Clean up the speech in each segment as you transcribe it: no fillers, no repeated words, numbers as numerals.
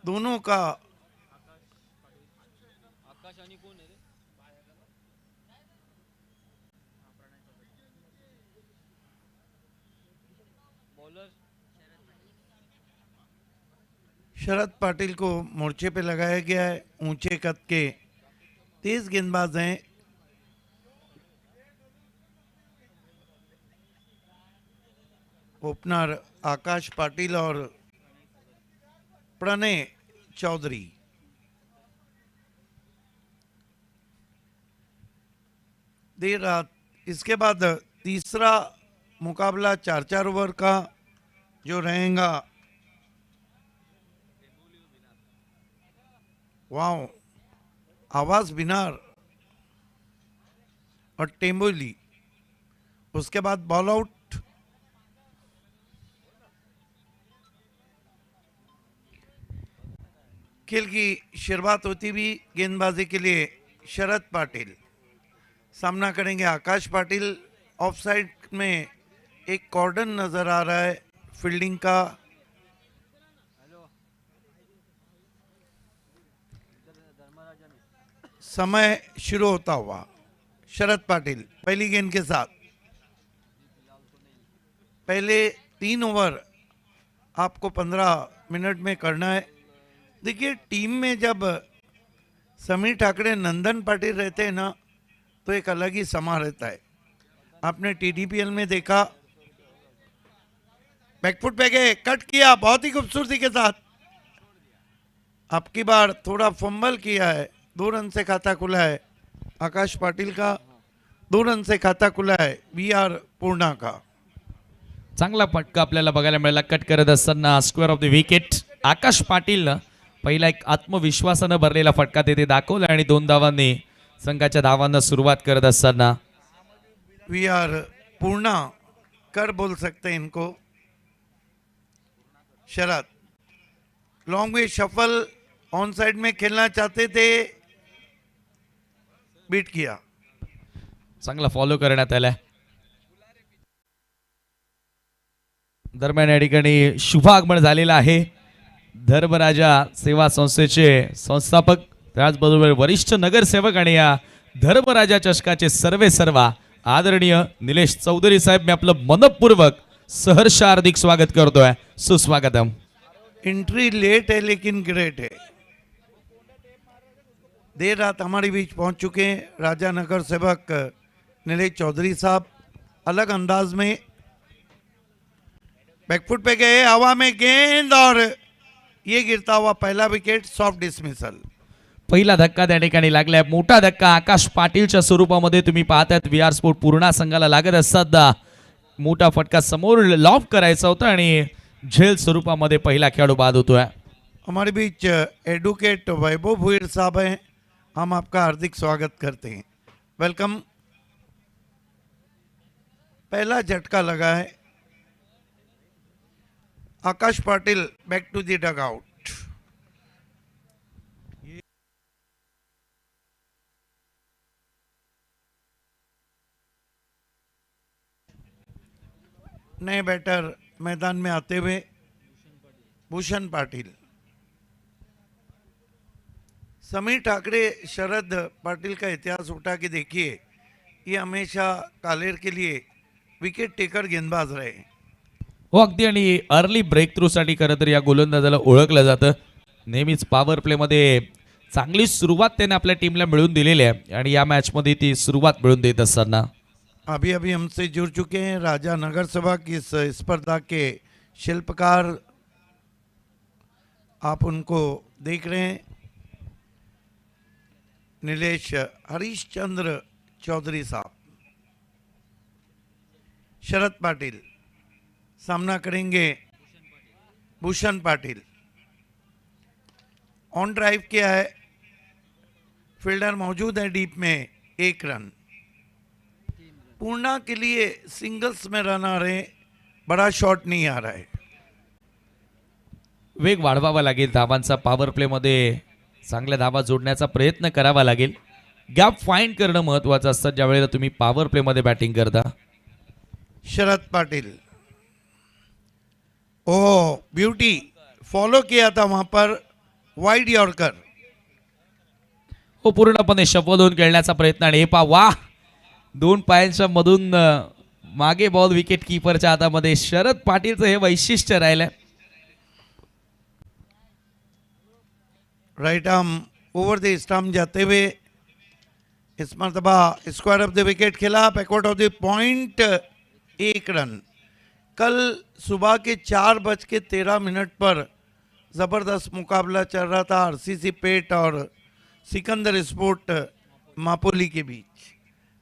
दोनों का शरद पाटिल को मोर्चे पे लगाया गया है। ऊंचे कद के तेज गेंदबाज हैं। ओपनर आकाश पाटिल और प्रणय चौधरी। देर रात इसके बाद तीसरा मुकाबला 4-4 ओवर का जो रहेगा। वाओ, आवाज बिनार और टेम्बोली। उसके बाद बॉल आउट। खेल की शुरुआत होती भी गेंदबाजी के लिए शरद पाटिल सामना करेंगे आकाश पाटिल। ऑफ साइड में एक कॉर्डन नजर आ रहा है फील्डिंग का। समय शुरू होता हुआ शरद पाटिल पहली गेंद के साथ। पहले 3 ओवर आपको 15 मिनट में करना है। देखिए, टीम में जब समीर ठाकरे नंदन पाटिल रहते हैं ना, तो एक अलग ही समा रहता है। आपने टीडीपीएल में देखा, बैकफुट पे गए, कट किया बहुत ही खूबसूरती के साथ। अब की बार थोड़ा फंबल किया है। 2 रन से खाता खुला है आकाश पाटिल का। 2 रन से खाता खुला है VR पूर्णा का। चांगला फटका आपल्याला बघायला मिळाला कट करत असताना स्क्वेअर ऑफ द विकेट। आकाश पाटील पहिला एक आत्मविश्वासानं भरलेला फटका तेथे दाखवला आणि 2 धावांनी संघाच्या धावांना सुरुवात करत असताना VR पूर्णा कर बोल सकते हैं इनको। Sharad long way shuffle on side में खेलना चाहते थे, बीट किया। चांगला फॉलो करण्यात आला। दरम्यान या ठिकाणी शुभागमन झालेला आहे। धर्मराजा सेवा संस्थेचे संस्थापक त्याचबरोबर वरिष्ठ नगरसेवक आणि या धर्मराजा चषकाचे सर्वेसर्वा आदरणीय निलेश चौधरी साहेब, मी आपलं मनपूर्वक सहर्ष हार्दिक स्वागत करतोय। सुस्वागतम। एंट्री लेट है लेकिन ग्रेट है। देर रात हमारे बीच पहुंच चुके हैं राजा नगर सेवक नीलेश चौधरी साहब। अलग अंदाज में बैकफुट पे गए, हवा में गेंद और ये गिरता हुआ पहला विकेट, सॉफ्ट डिसमिसल। पहिला धक्का त्या ठिकाणी लागलाय। मोठा धक्का आकाश पाटीलच्या स्वरूपामध्ये तुम्ही पाहतायत। VR स्पोर्ट पूर्णा संघाला लागत असताना मोठा फटका समोर लॉफ करायचा होता आणि झेल स्वरूपामध्ये पहिला खेळाडू बाद होतोय। हमारे बीच एडवोकेट वैभव भुईर साहब हैं, हम आपका हार्दिक स्वागत करते हैं। वेलकम। पहला झटका लगा है। Akash Patil back to the dugout. नए बैटर मैदान में आते हुए भूषण पाटिल। समीर ठाकरे शरद पाटिल का इतिहास उठा के देखिए, ये हमेशा कालेर के लिए विकेट टेकर गेंदबाज रहे। हो अगदी, आणि अर्ली ब्रेक थ्रू साठी खरं तर या गोलंदाजाला ओळखलं जातं। नेहमीच पॉवर प्ले मध्ये चांगली सुरुवात त्याने आपल्या टीमला मिळवून दिलेली आहे आणि या मॅच मध्ये ती सुरुवात मिळवून देत असताना अभी अभी हमसे जुड़ चुके हैं राजा नगर सभा की इस स्पर्धा के शिल्पकार। आप उनको देख रहे हैं, नीलेश हरीश चंद्र चौधरी साहब। शरद पाटिल सामना करेंगे भूषण पाटिल। ऑन ड्राइव किया है, फील्डर मौजूद है डीप में, 1 रन। पूर्णा के लिए सिंगल्स में रन आ रहे हैं, बड़ा शॉट नहीं आ रहा है। वेग वाढवावा लागेल धावांचा। पॉवर प्ले मध्ये चांगल्या धावा जोडण्याचा प्रयत्न करावा लागेल। गॅप फाइंड करणं महत्त्वाचं असतं ज्यावेळेला तुम्ही पॉवर प्ले मध्ये बॅटिंग करता। शरद पाटिल, ओह ब्यूटी, फॉलो किया था वहां पर वाइड यॉर्कर. हो, पूर्णपणे शफल होऊन खेळण्याचा प्रयत्न आणि हे पा वा, दोन पायांच्या मधून मागे बॉल विकेट कीपरच्या हातामध्ये. शरद पाटीलचं हे वैशिष्ट्य राहिलंय. Right arm over the stump जाते हुए इस मरतबा स्क्वायर ऑफ द विकेट खेला. Backward of the point 1 run. कल सुबह के 4:13 पर ज़बरदस्त मुकाबला चल रहा था आरसीसी पेट और सिकंदर स्पोर्ट मापोली के बीच.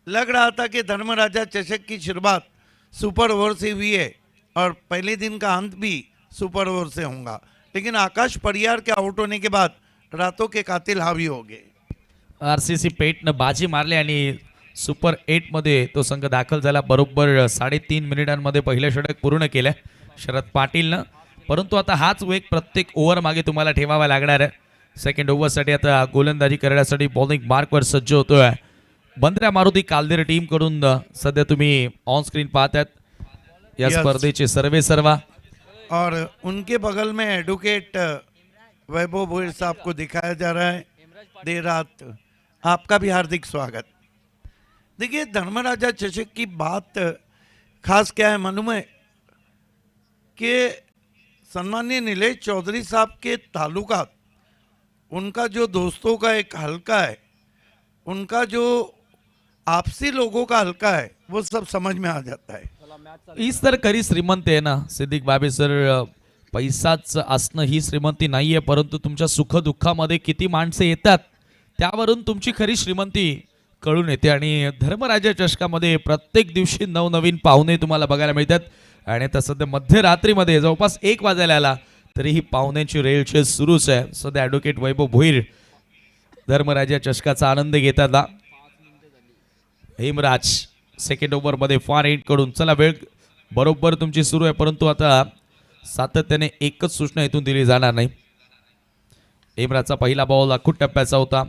लग रहा था कि धर्मराजा चषक की शुरुआत सुपर ओवर से हुई है और पहले दिन का अंत भी सुपर ओवर से होगा, लेकिन आकाश परियार के आउट होने के बाद रातों के कातिल हावी हो गए. आरसीसी पेटनं बाजी मारली आणि सुपर 8 मध्ये तो संघ दाखल झाला. बरोबर 3.5 मिनिटांमध्ये पहिलं षटक पूर्ण केलं शरद पाटीलनं. परंतु आता हाच वेग प्रत्येक ओव्हर मागे तुम्हाला ठेवावा लागणार आहे. सेकंड ओव्हरसाठी आता गोलंदाजी करण्यासाठी बॉलिंग मार्कवर सज्ज होतोय बंद्र्या मारुती कालदेर टीम कडून. सध्या तुम्ही ऑन स्क्रीन पाहतात या Yes. स्पर्धेचे सर्वे सर्वा. और उनके बगल में एडवोकेट वैभव भोईर साहब को दिखाया जा रहा है. देर रात आपका भी हार्दिक स्वागत. देखिए, धर्मराजा चषक की बात खास क्या है मालूम है कि सम्माननीय नीलेश चौधरी साहब के ताल्लुकात उनका जो दोस्तों का एक हलका है, उनका जो आपसी लोगों का हलका है, वो सब समझ में आ जाता है. हीच तर खरी श्रीमंती आहे ना सिद्दीक बाबे सर. पैसाच असणं ही श्रीमंती नाहीये, परंतु तुमच्या सुखदुःखामध्ये किती माणसे येतात त्यावरून तुमची खरी श्रीमंती कळून येते. आणि धर्मराजा चषकामध्ये प्रत्येक दिवशी नवनवीन पाहुणे तुम्हाला बघायला मिळतात. आणि आता सध्या मध्यरात्रीमध्ये जवळपास 1 वाजायला आला तरी ही पाहुण्यांची रेलचेस सुरूच आहे. सध्या ॲडव्होकेट वैभव भोईर धर्मराजा चषकाचा आनंद घेतात. हेमराज सेकंड ओव्हरमध्ये फार एंड कडून. चला, वेळ बरोबर तुमची सुरू आहे, परंतु आता सातत्याने एकच सूचना इथून दिली जाणार नाही. हेमराजचा पहिला बॉल अखूट टप्प्याचा होता.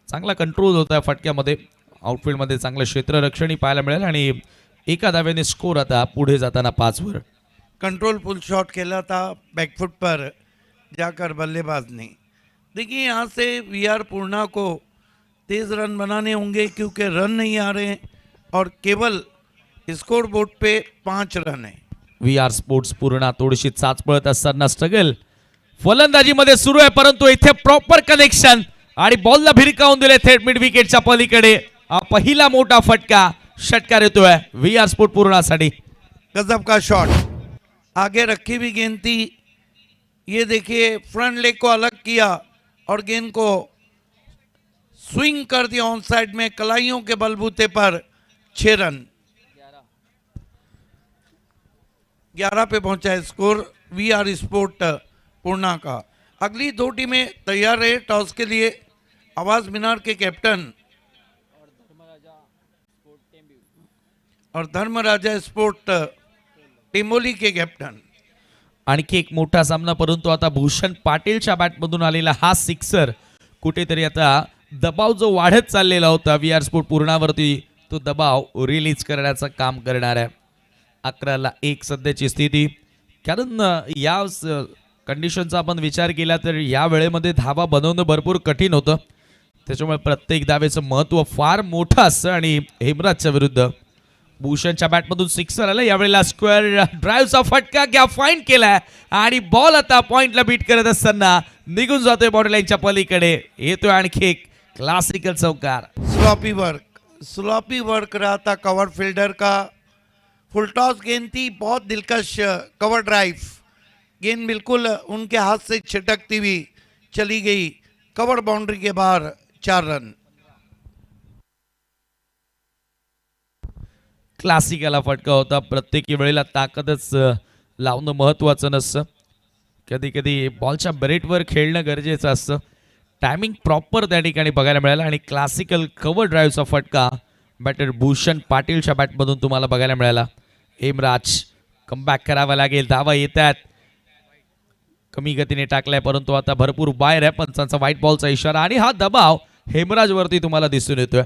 चांगला कंट्रोल होता फटक्यामध्ये. आउटफील्डमध्ये चांगलं क्षेत्ररक्षणही पाहायला मिळेल आणि एका धाव्याने स्कोर आता पुढे जाताना 5 वर. कंट्रोल पुल शॉट खेला था बैकफुट पर जाकर बल्लेबाज ने. देखिए, यहाँ से वीआर पूर्णा को तेज रन बनाने होंगे क्योंकि रन नहीं आ रहे हैं और केवल स्कोर बोर्ड पे 5 रन है. VR स्पोर्ट्स पूर्ण थोडीशी चाच पळत असताना स्ट्रगल फलंदाजीमध्ये सुरू आहे, परंतु इथे प्रॉपर कनेक्शन आणि बॉलला भिरकावून दिले थेट मिड विकेटच्या पलीकडे. हा पहिला मोठा फटका षटकार येतोय VR स्पोर्ट पूर्णासाठी. गजब का शॉट. आगे रखी हुई गेंद थी, ये देखिए फ्रंट लेग को अलग किया और गेंद को स्विंग कर दिया ऑन साइड में. कलाइयों के बलबूते पर 6 रन. 11 पे पहुंचा है स्कोर VR स्पोर्ट पूर्णा का. अगली 2 टीमें तैयार रहे टॉस के लिए. आवाज मीनार के कैप्टन और धर्मराजा स्पोर्ट टिमोली के कैप्टन. आणखी एक मोठा सामना, परंतु आता भूषण पाटीलच्या बॅटमधून आलेला हा सिक्सर कुठेतरी आता दबाव जो वाढत चाललेला होता VR स्पोर्ट पूर्णावरती, तो दबाव रिलीज करण्याचं काम करणार आहे. 11-1 सध्याची स्थिती. कारण या कंडिशनचा आपण विचार केला तर या वेळेमध्ये धावा बनवणं भरपूर कठीण होतं. त्याच्यामुळे प्रत्येक धावेचं महत्त्व फार मोठं असतं. आणि हेमराजच्या विरुद्ध भूषणच्या बॅटमधून सिक्सर आलं. यावेळेला स्क्वेअर ड्राईव्हचा फटका घ्या फाईंड केलाय आणि बॉल आता पॉइंटला बीट करत असताना निघून जातोय बॉडी लाईनच्या पलीकडे. येतोय आणखी एक क्लासिकल चौकार. स्लॉपी वर्क रहा था कवर फील्डर का. फुल टॉस गेंद थी, बहुत दिलकश कवर ड्राइव. गेंद बिल्कुल उनके हाथ से छिटकती हुई चली गई. कवर बाउंड्री के बाहर 4 रन. क्लासिकला फटका होता. प्रत्येक वेळेला ताकदच लावणं महत्त्वाचं नसतं. कधी कधी बॉलच्या ब्रेटवर खेळणं गरजेचं असतं. टायमिंग प्रॉपर त्या ठिकाणी बघायला मिळाला आणि क्लासिकल कव्हर ड्राईव्हचा फटका बॅटर भूषण पाटीलच्या बॅटमधून तुम्हाला बघायला मिळाला. हेमराज कमबॅक करावा लागेल. धावा येतात. कमी गतीने टाकलाय, परंतु आता भरपूर बाहेर आहे. पंचांचा व्हाईट बॉलचा इशारा आणि हा दबाव हेमराजवरती तुम्हाला दिसून येतोय.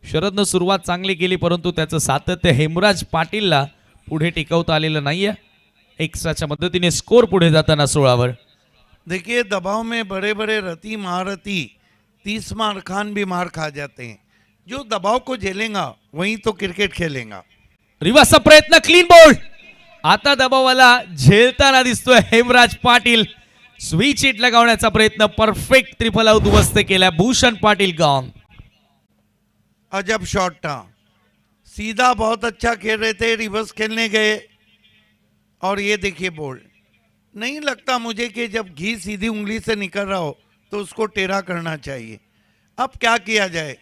शरदनं सुरुवात चांगली केली, परंतु त्याचं सातत्य हेमराज पाटीलला पुढे टिकवता आलेलं नाहीये. एक्स्ट्राच्या मदतीने स्कोर पुढे जाताना 16 वर. देखिए दबाव में बड़े बड़े रति महारथी 30 मार खान भी मार खा जाते हैं। जो दबाव को झेलेगा वही तो क्रिकेट खेलेगा। रिवर्सचा प्रयत्न, क्लीन बोल्ड. आता दबावाला झेलताना दिसतोय हेमराज पाटील. स्विच हिट लगावण्याचा प्रयत्न, परफेक्ट ट्रिपल आउट उद्ध्वस्त केला भूषण पाटील. गॉन. अजब शॉट था, सीधा बहुत अच्छा खेल रहे थे, रिवर्स खेलने गए और ये देखिए बोल्ड। नहीं लगता मुझे कि जब घी सीधी उंगली से निकल रहा हो तो उसको टेढ़ा करना चाहिए। अब क्या किया जाए,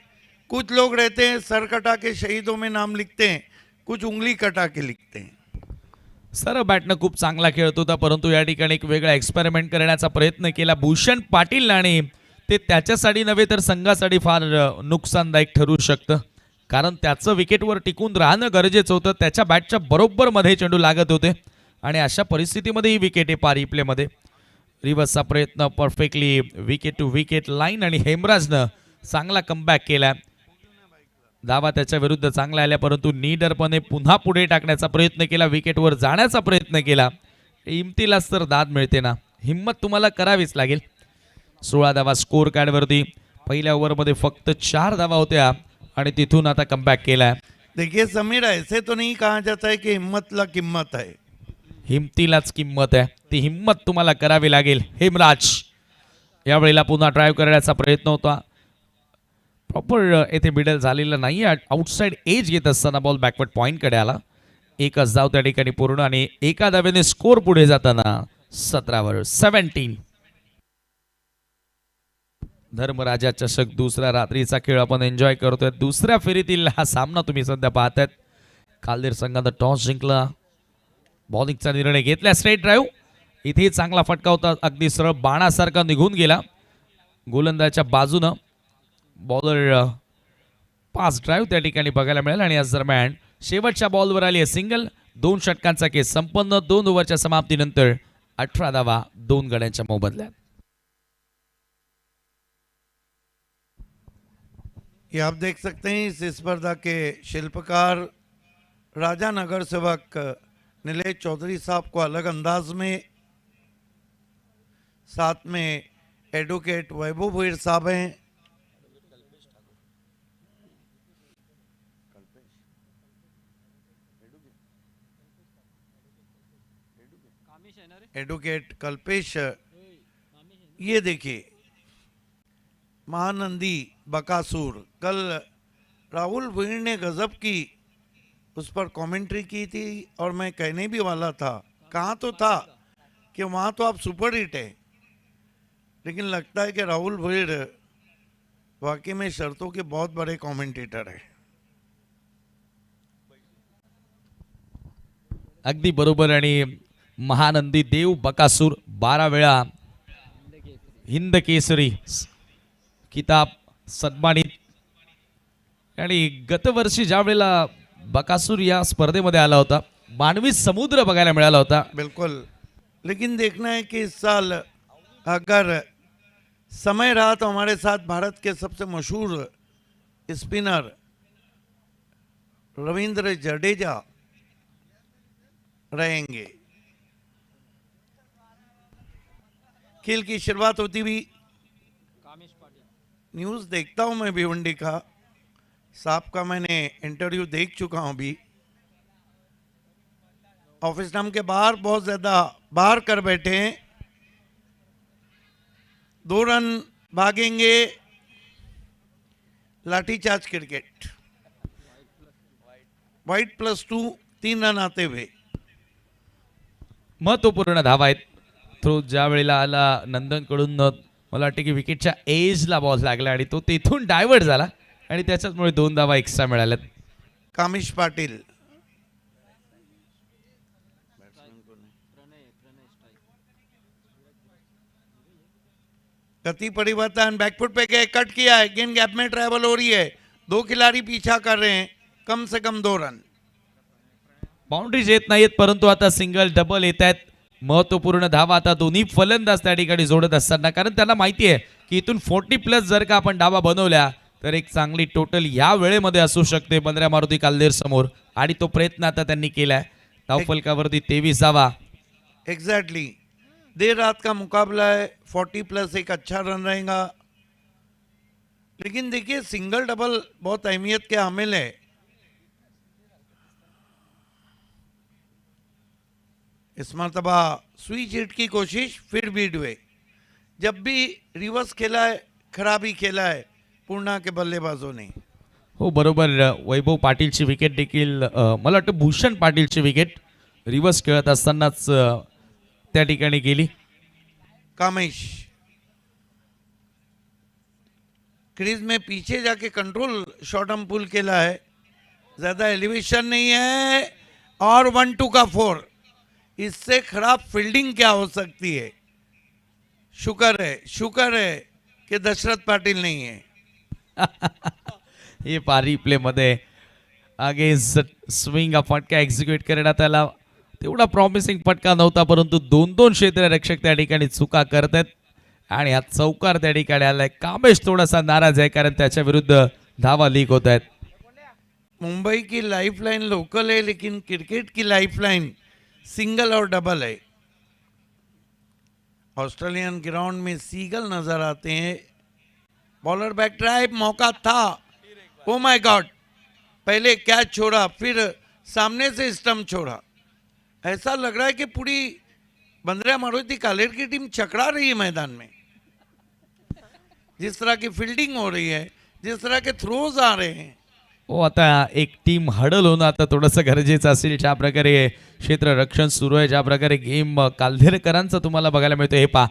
कुछ लोग रहते हैं सर कटा के शहीदों में नाम लिखते हैं, कुछ उंगली कटा के लिखते हैं। सर बॅटनं खूप चांगला खेळत होता, परंतु या ठिकाणी एक वेगळा एक्सपेरिमेंट करण्याचा प्रयत्न केला भूषण पाटील आणि ते त्याच्यासाठी नव्हे तर संघासाठी फार नुकसानदायक ठरू शकतं. कारण त्याचं विकेटवर टिकून राहणं गरजेचं होतं. त्याच्या बॅटच्या बरोबर मध्ये चेंडू लागत होते आणि अशा परिस्थितीमध्ये ही विकेट आहे पारी प्लेमध्ये. रिवर्सचा प्रयत्न, perfectly wicket to wicket line आणि हेमराजनं चांगला कमबॅक केला. धावा त्याच्या विरुद्ध चांगला आल्या, परंतु नीडरपणे पुन्हा पुढे टाकण्याचा प्रयत्न केला, विकेटवर जाण्याचा प्रयत्न केला. हिमतीलाच तर दाद मिळते ना, हिम्मत तुम्हाला करावीच लागेल. 16 धावा स्कोर कार्डवरती. पहिल्या ओव्हरमध्ये फक्त 4 धावा होत्या आणि तिथून आता कमबॅक केला. देखिए समीर, ऐसे तो नहीं कहा जाता है कि हिम्मतला किंमत है, हिमतीलाच किंमत आहे, ती हिम्मत तुम्हाला करावी लागेल. हेमराज यावेळेला पुन्हा ड्राईव्ह करण्याचा प्रयत्न होता, प्रॉपर येथे मिडल झालेला नाही. आउटसाइड एज घेत असताना बॉल बॅकवर्ड पॉईंटकडे आला. एकच धाव त्या ठिकाणी पूर्ण आणि एका धावेने स्कोर पुढे जाताना 17 17. धर्मराजा चषक दुसऱ्या रात्रीचा खेळ आपण एन्जॉय करतोय. दुसऱ्या फेरीतील हा सामना तुम्ही सध्या पाहतायत. कालदेर संघानं टॉस जिंकला, बॉलिंगचा निर्णय घेतला, स्ट्रेट ड्राईव्ह. इथे चांगला फटका होता, अगदी सरळ बाणासारखा निघून गेला गोलंदाजाच्या बाजूनं. बॉलर पास ड्राईव्ह त्या ठिकाणी बघायला मिळेल आणि याच दरम्यान शेवटच्या बॉलवर आली आहे सिंगल. 2 षटकांचा केस संपन्न. 2 ओव्हरच्या समाप्तीनंतर 18 धावा 2 गड्यांच्या मोबदल्यात. ये आप देख सकते हैं इस स्पर्धा के शिल्पकार राजा नगर सेवक नीलेश चौधरी साहब को अलग अंदाज में, साथ में एडवोकेट वैभव भोईर साहब हैं, एडवोकेट कल्पेश। ये देखिए महानंदी बकासुर, कल राहुल भोईर ने गजब की उस पर कमेंट्री की थी और मैं कहने भी वाला था, कहाँ तो था कि वहाँ तो आप सुपर हिट है, लेकिन लगता है कि राहुल भोईर वाकई में शर्तों के बहुत बड़े कमेंटेटर है। अगदी बरोबर. आणि महानंदी देव बकासूर 12 वेळा हिंद केसरी किताब सन्मानित. आणि गतवर्षी ज्या वेळेला बकासूर या स्पर्धेमध्ये आला होता, मानवी समुद्र बघायला मिळाला होता. बिल्कुल, लेकिन देखना है कि इस साल अगर समय रहा तो हमारे साथ भारत के सबसे मशहूर स्पिनर रविंद्र जडेजा रहेंगे। खेल की शुरुआत होती हुई न्यूज़ देखता हूं मैं भिवंडी का, साहब का मैंने इंटरव्यू देख चुका हूं अभी। ऑफिस नाम के बाहर बहुत ज़्यादा बाहर कर बैठे हैं। 2 रन भागेंगे, लाठीचार्ज क्रिकेट, वाइट +2, 3 रन आते हुए। महत्वपूर्ण धावा आहेत. थ्रो ज्या वेळेला आला नंदनकडून, मला वाटतं की विकेटच्या एजला बॉल लागला आणि तो तिथून डायव्हर्ट झाला आणि त्याच्यामुळे 2 धावा एक्स्ट्रा मिळाल्यात. कामिश पाटिल, गति परिवर्तन, बैकफुट पे गए, कट किया है, गेंद गैप में ट्रैवल हो रही है, 2 खिलाड़ी पीछा कर रहे हैं, कम से कम 2 रन। बाउंड्रीज येत नाहीत, परंतु आता सिंगल डबल येत आहेत. महत्वपूर्ण धावा आता दोन्ही फलंदाज त्या ठिकाणी जोडत असताना, कारण त्यांना माहिती आहे की इथून 40+ जर का आपण धावा बनवल्या तर एक चांगली टोटल या वेळेमध्ये असू शकते बंद्र्या मारुती कालदेर समोर, आणि तो प्रयत्न आता त्यांनी केलाय. धावफलकावरती 23 धावा. एग्जैक्टली, देर रात का मुकाबला है, 40 प्लस एक अच्छा रन रहेगा। लेकिन देखिए सिंगल डबल बहुत अहमियत के हामिल है। इस मरतबा स्विच हिट की कोशिश फिर बीट हुए। जब भी रिवर्स खेला है खराबी खेला है पूर्णा के बल्लेबाजों ने। हो बरोबर, वैभव पाटीलची विकेट देखील मला वाटतं भूषण पाटीलची विकेट रिव्हर्स खेळत असतानाच त्या ठिकाणी गेली. कामेश क्रीज में पीछे जाके कंट्रोल शॉट हम पुल खेला है, ज्यादा एलिवेशन नहीं है और 1-2 का 4। इससे खराब फील्डिंग क्या हो सकती है। शुक्र है कि दशरथ पाटिल नहीं है। हे पारी प्ले मध्ये अगेन्स्ट स्विंग हा फटका एक्झिक्यूट करण्यात आला. तेवढा प्रॉमिसिंग फटका नव्हता, परंतु 2-2 क्षेत्ररक्षक त्या ठिकाणी चुका करतात आणि हा चौकार त्या ठिकाणी आलाय. कामेश थोडासा नाराज आहे कारण त्याच्या विरुद्ध धावा लीक होत आहेत. मुंबई की लाइफलाइन लोकल है, लेकिन क्रिकेट की लाइफलाइन सिंगल और डबल है। ऑस्ट्रेलियन ग्राउंड में सीगल नजर आते हैं। बॉलर बैक ड्राइव, मौका था, ओ माय गॉड, पहले कैच छोड़ा फिर सामने से स्टंप छोड़ा। ऐसा लग रहा है कि पूरी बंदरिया मारुति कालेर की टीम चकरा रही है मैदान में। जिस तरह की फील्डिंग हो रही है, जिस तरह के थ्रोज आ रहे हैं। हो आता एक टीम हडल होणं आता थोडंसं गरजेचं असेल. ज्या प्रकारे क्षेत्ररक्षण सुरू आहे, ज्या प्रकारे गेम काल्धेरकरांचा तुम्हाला बघायला मिळतो. हे पा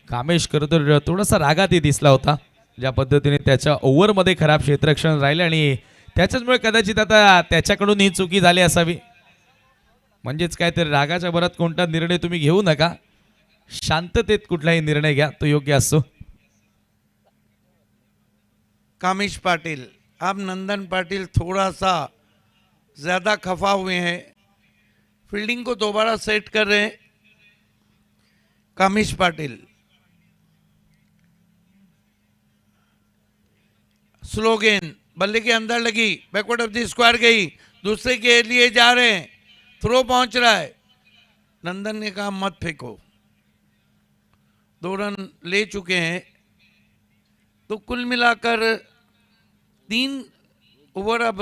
कामेश खरं तर थोडासा रागातही दिसला होता, ज्या पद्धतीने त्याच्या ओव्हरमध्ये खराब क्षेत्ररक्षण राहिले आणि त्याच्याचमुळे कदाचित आता त्याच्याकडून ही चुकी झाली असावी. म्हणजेच काय तर रागाच्या भरात कोणता निर्णय तुम्ही घेऊ नका, शांततेत कुठलाही निर्णय घ्या, तो योग्य असतो. कामेश पाटिल, अब नंदन पाटिल थोड़ा सा ज़्यादा खफा हुए हैं, फील्डिंग को दोबारा सेट कर रहे हैं। कामेश पाटिल स्लो गेंद, बल्ले के अंदर लगी, बैकवर्ड ऑफ द स्क्वायर गई, दूसरे के लिए जा रहे हैं, थ्रो पहुंच रहा है। नंदन ने कहा मत फेंको। 2 रन ले चुके हैं, तो कुल मिलाकर 3 ओवर, अब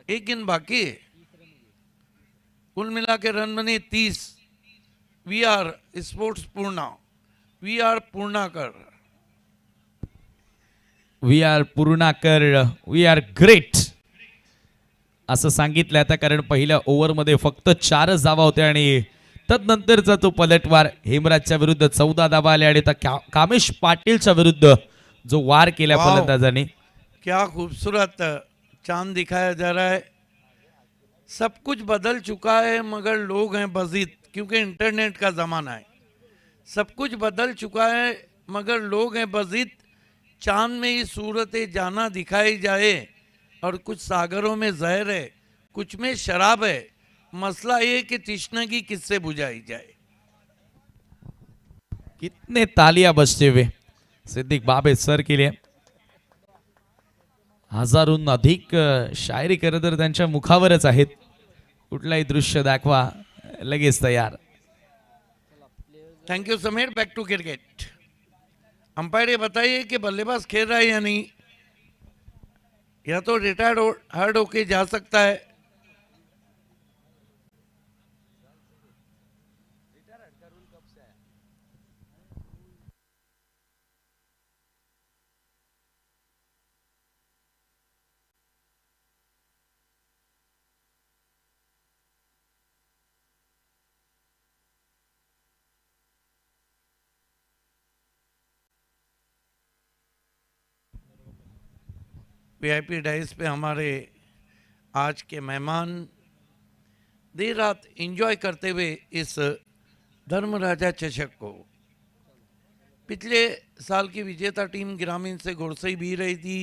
एक गेंद बाकी है। कुल मिला के रन बने 30। We are sports Purna, we are Purnakar, we are Purnakar, we are great असं सांगितलं आता. कारण पहिल्या ओव्हरमध्ये फक्त 4 धावा होत्या आणि तदनंतरचा तो पलटवार हेमराजच्या विरुद्ध 14 धावा आल्या आणि आता कामेश पाटीलच्या विरुद्ध जो वार केला वाव, फलंदाजांनी. क्या खूबसूरत चांद दिखाया जा रहा है। सब कुछ बदल चुका है मगर लोग हैं बजिद, क्योंकि इंटरनेट का ज़माना है। सब कुछ बदल चुका है मगर लोग हैं बजिद। चांद में ही सूरत जाना दिखाई जाए, और कुछ सागरों में जहर है, कुछ में शराब है। मसला ये कि तृष्णगी किससे बुझाई जाए। कितने तालियां बजते हुए सिद्दीक बाबे सर के लिए. हजारोहून अधिक शायरी खरं तर त्यांच्या मुखावरच आहेत. कुठलाही दृश्य दाखवा लगेच तयार. Thank you Sameer, back to cricket. Umpire ये बताइए कि बल्लेबाज खेल रहा है या नहीं, या तो रिटायर्ड हर्ड होके जा सकता है। वीआईपी डाइस पे हमारे आज के मेहमान देर रात एंजॉय करते हुए इस धर्मराजा चषक को, पिछले साल की विजेता टीम ग्रामीण से गुड़सई भी रही थी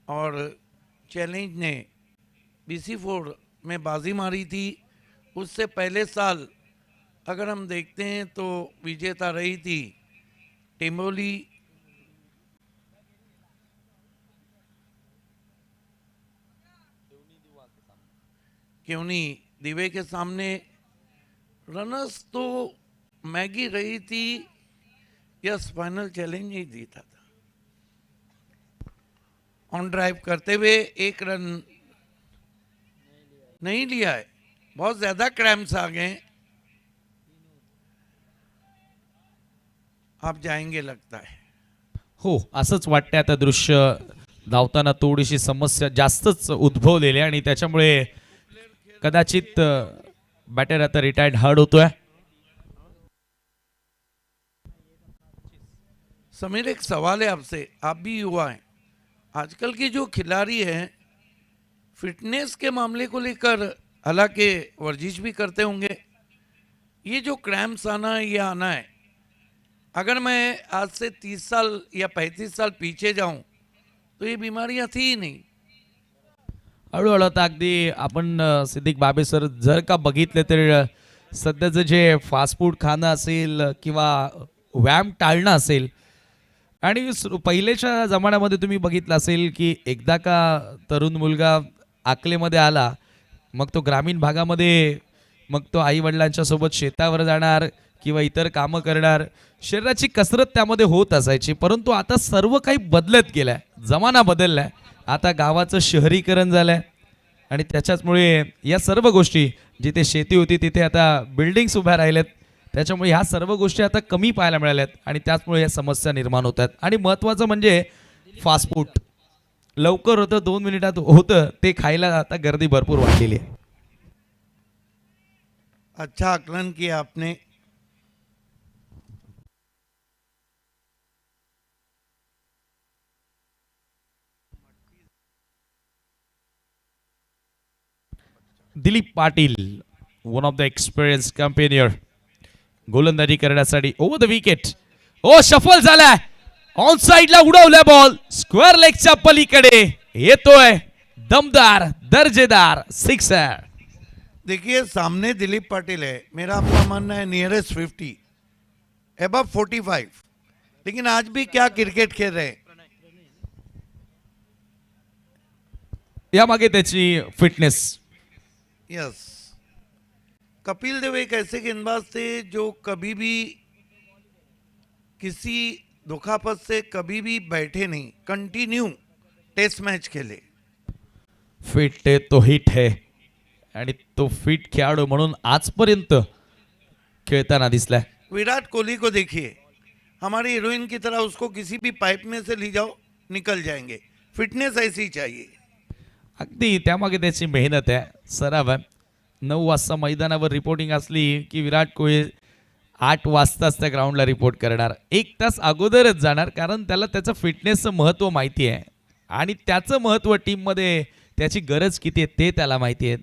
और चैलेंज ने BC4 में बाजी मारी थी। उससे पहले साल अगर हम देखते हैं तो विजेता रही थी टिम्बोली। क्योंकि दिवे के सामने रनर्स तो मैगी रही थी या स्पाइनल चैलेंज नहीं जीता था। ऑन ड्राइव करते हुए 1 रन नहीं लिया है, बहुत ज्यादा क्रैम्प्स आ गए। आप जाएंगे लगता है। हो, असंच वाटतंय आता दृश्य धावताना थोडीशी समस्या जास्तच उद्भवलेली आहे आणि त्याच्यामुळे कदाचित बॅटर आता रिटायर्ड हर्ड होतोय. समीर, एक सवाल है आपसे, आप भी युवा हैं, आजकल के जो खिलाड़ी हैं फिटनेस के मामले को लेकर हालांकि वर्जिश भी करते होंगे, ये जो क्रैम्प्स आना है ये आना है, अगर मैं आज से 30 साल या 35 साल पीछे जाऊं तो ये बीमारियां थी ही नहीं. हळूहळू आता अगदी आपण सिद्दीक बाबे सर जर का बघितले तर सध्याचं जे फास्ट फूड खाणं असेल किंवा व्यायाम टाळणं असेल आणि पहिलेच्या जमान्यामध्ये तुम्ही बघितलं असेल की एकदा का तरुण मुलगा आकलेमध्ये आला मग तो ग्रामीण भागामध्ये मग तो आई वडिलांच्या सोबत शेतावर जाणार किंवा इतर कामं करणार, शरीराची कसरत त्यामध्ये होत असायची. परंतु आता सर्व काही बदलत गेलंय, जमाना बदललाय, आता गावाचं शहरीकरण झालंय आणि त्याच्याचमुळे या सर्व गोष्टी, जिथे शेती होती तिथे आता बिल्डिंग्स उभ्या राहिल्यात, त्याच्यामुळे ह्या सर्व गोष्टी आता कमी पाहायला मिळाल्यात आणि त्याचमुळे या समस्या निर्माण होतात. आणि महत्त्वाचं म्हणजे फास्ट फूड लवकर होतं, 2 मिनिटात होतं, ते खायला आता गर्दी भरपूर वाढलेली आहे. अच्छा आकलन किया आपने. Dilip Patil, one of the experience campaigner, गोलंदाजी करण्यासाठी over the wicket. Oh shuffle झालाय, ऑन साइडला उडवलाय बॉल, स्क्वेअर लेगच्या पलीकडे येतोय, दमदार दर्जेदार सिक्सर. देखिए सामने दिलीप पाटिल है, मेरा अपना मानना है नियरेस्ट 50 एबव 45, लेकिन आज भी क्या क्रिकेट खेल रहे हैं. यामागे त्याची फिटनेस. यस, कपिल देव एक ऐसे गेंदबाज थे जो कभी भी किसी दुखापत से कभी भी बैठे नहीं, कंटिन्यू टेस्ट मैच खेले. फिट है तो हिट है आणि तो फिट खेळाडू म्हणून आजपर्यंत खेळताना दिसलाय. विराट कोहली को देखिए, हमारी हीरोइन की तरह उसको किसी भी पाइप में से ले जाओ निकल जाएंगे. फिटनेस ऐसी चाहिए. अगदी त्यामागे त्याची मेहनत आहे, सराव आहे. 9 वाजता मैदानावर रिपोर्टिंग असली की विराट कोहली 8 वाजताच त्या ग्राउंडला रिपोर्ट करणार, 1 तास अगोदरच जाणार, कारण त्याला त्याचं फिटनेसचं महत्त्व माहिती आहे आणि त्याचं महत्त्व टीममध्ये त्याची गरज किती आहे ते त्याला माहिती आहे.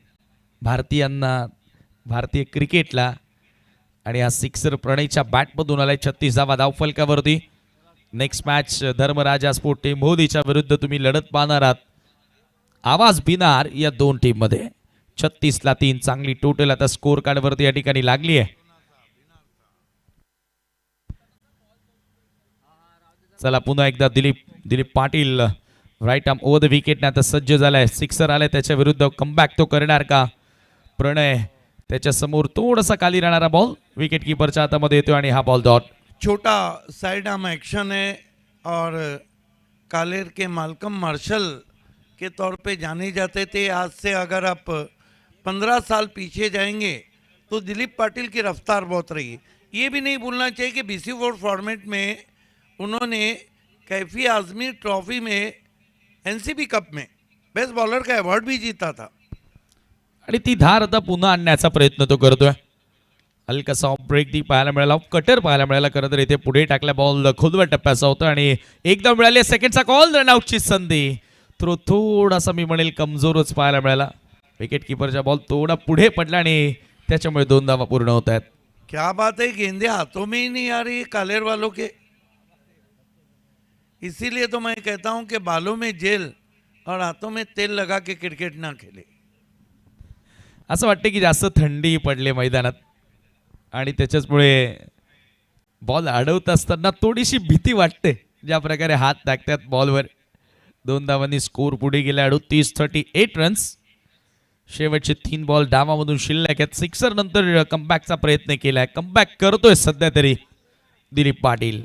भारतीयांना, भारतीय क्रिकेटला. आणि हा सिक्सर प्रणयच्या बॅटमधून आलाय. 36वा धावफलकावरती. Next match Dharmaraja sport team मोदीच्या विरुद्ध तुम्ही लढत पाहणार आहात. आवाज बिनार या 2 टीममध्ये. 36-3 चांगली टोटल आता स्कोर कार्डवरती या ठिकाणी लागली आहे. चला पुन्हा एकदा Dilip Patil right arm over the wicket आता सज्ज झालाय. सिक्सर आलाय त्याच्या विरुद्ध, कमबॅक तो करणार का प्रणय. त्याच्या समोर थोडासा खाली राहणारा बॉल विकेट कीपरच्या हातामध्ये येतो आणि हा बॉल डॉट. छोटा साइड आर्म एक्शन है और कालेर के मालकम मार्शल के तौर पे जाने जाते थे. आज से अगर आप 15 साल पीछे जाएंगे तो दिलीप पाटिल की रफ्तार बहुत रही. ये भी नहीं भूलना चाहिए कि BC4 फॉर्मेट में उन्होंने कैफी आजमी ट्रॉफी में NCB कप में बेस्ट बॉलर का अवार्ड भी जीता था. आणि ती धार आता पुन्हा आणण्याचा प्रयत्न तो करतोय. हलकासा ऑफ ब्रेक दी पाहायला मिळाला, ऑफ कटर पाहायला मिळाला. खरं तर इथे पुढे टाकला बॉल खोलवर टप्प्याचा होता आणि एकदा मिळाली सेकंडचा कॉल, रनआउटची संधी. थ्रो थोडासा मी म्हणेल कमजोरच पाहायला मिळाला. विकेट कीपरचा बॉल थोडा पुढे पडला आणि त्याच्यामुळे 2 धावा पूर्ण होत आहेत. क्या बात है, गेंदे हाथों में ही नहीं आ रही कालेर वालों के. इसीलिए तो मैं कहता हूं कि बालों में जेल और हाथों में तेल लगा के क्रिकेट ना खेले. असं वाटतं की जास्त थंडी पडले मैदानात आणि त्याच्याचमुळे बॉल अडवत असताना थोडीशी भीती वाटते. ज्या प्रकारे हात टाकतात बॉलवर. 2 धावांनी स्कोर पुढे गेला. 38 रन्स. शेवटचे 3 बॉल डावामधून शिल्लक आहेत. सिक्सर नंतर कमबॅकचा प्रयत्न केलाय, कमबॅक करतोय सध्या तरी दिलीप पाटील.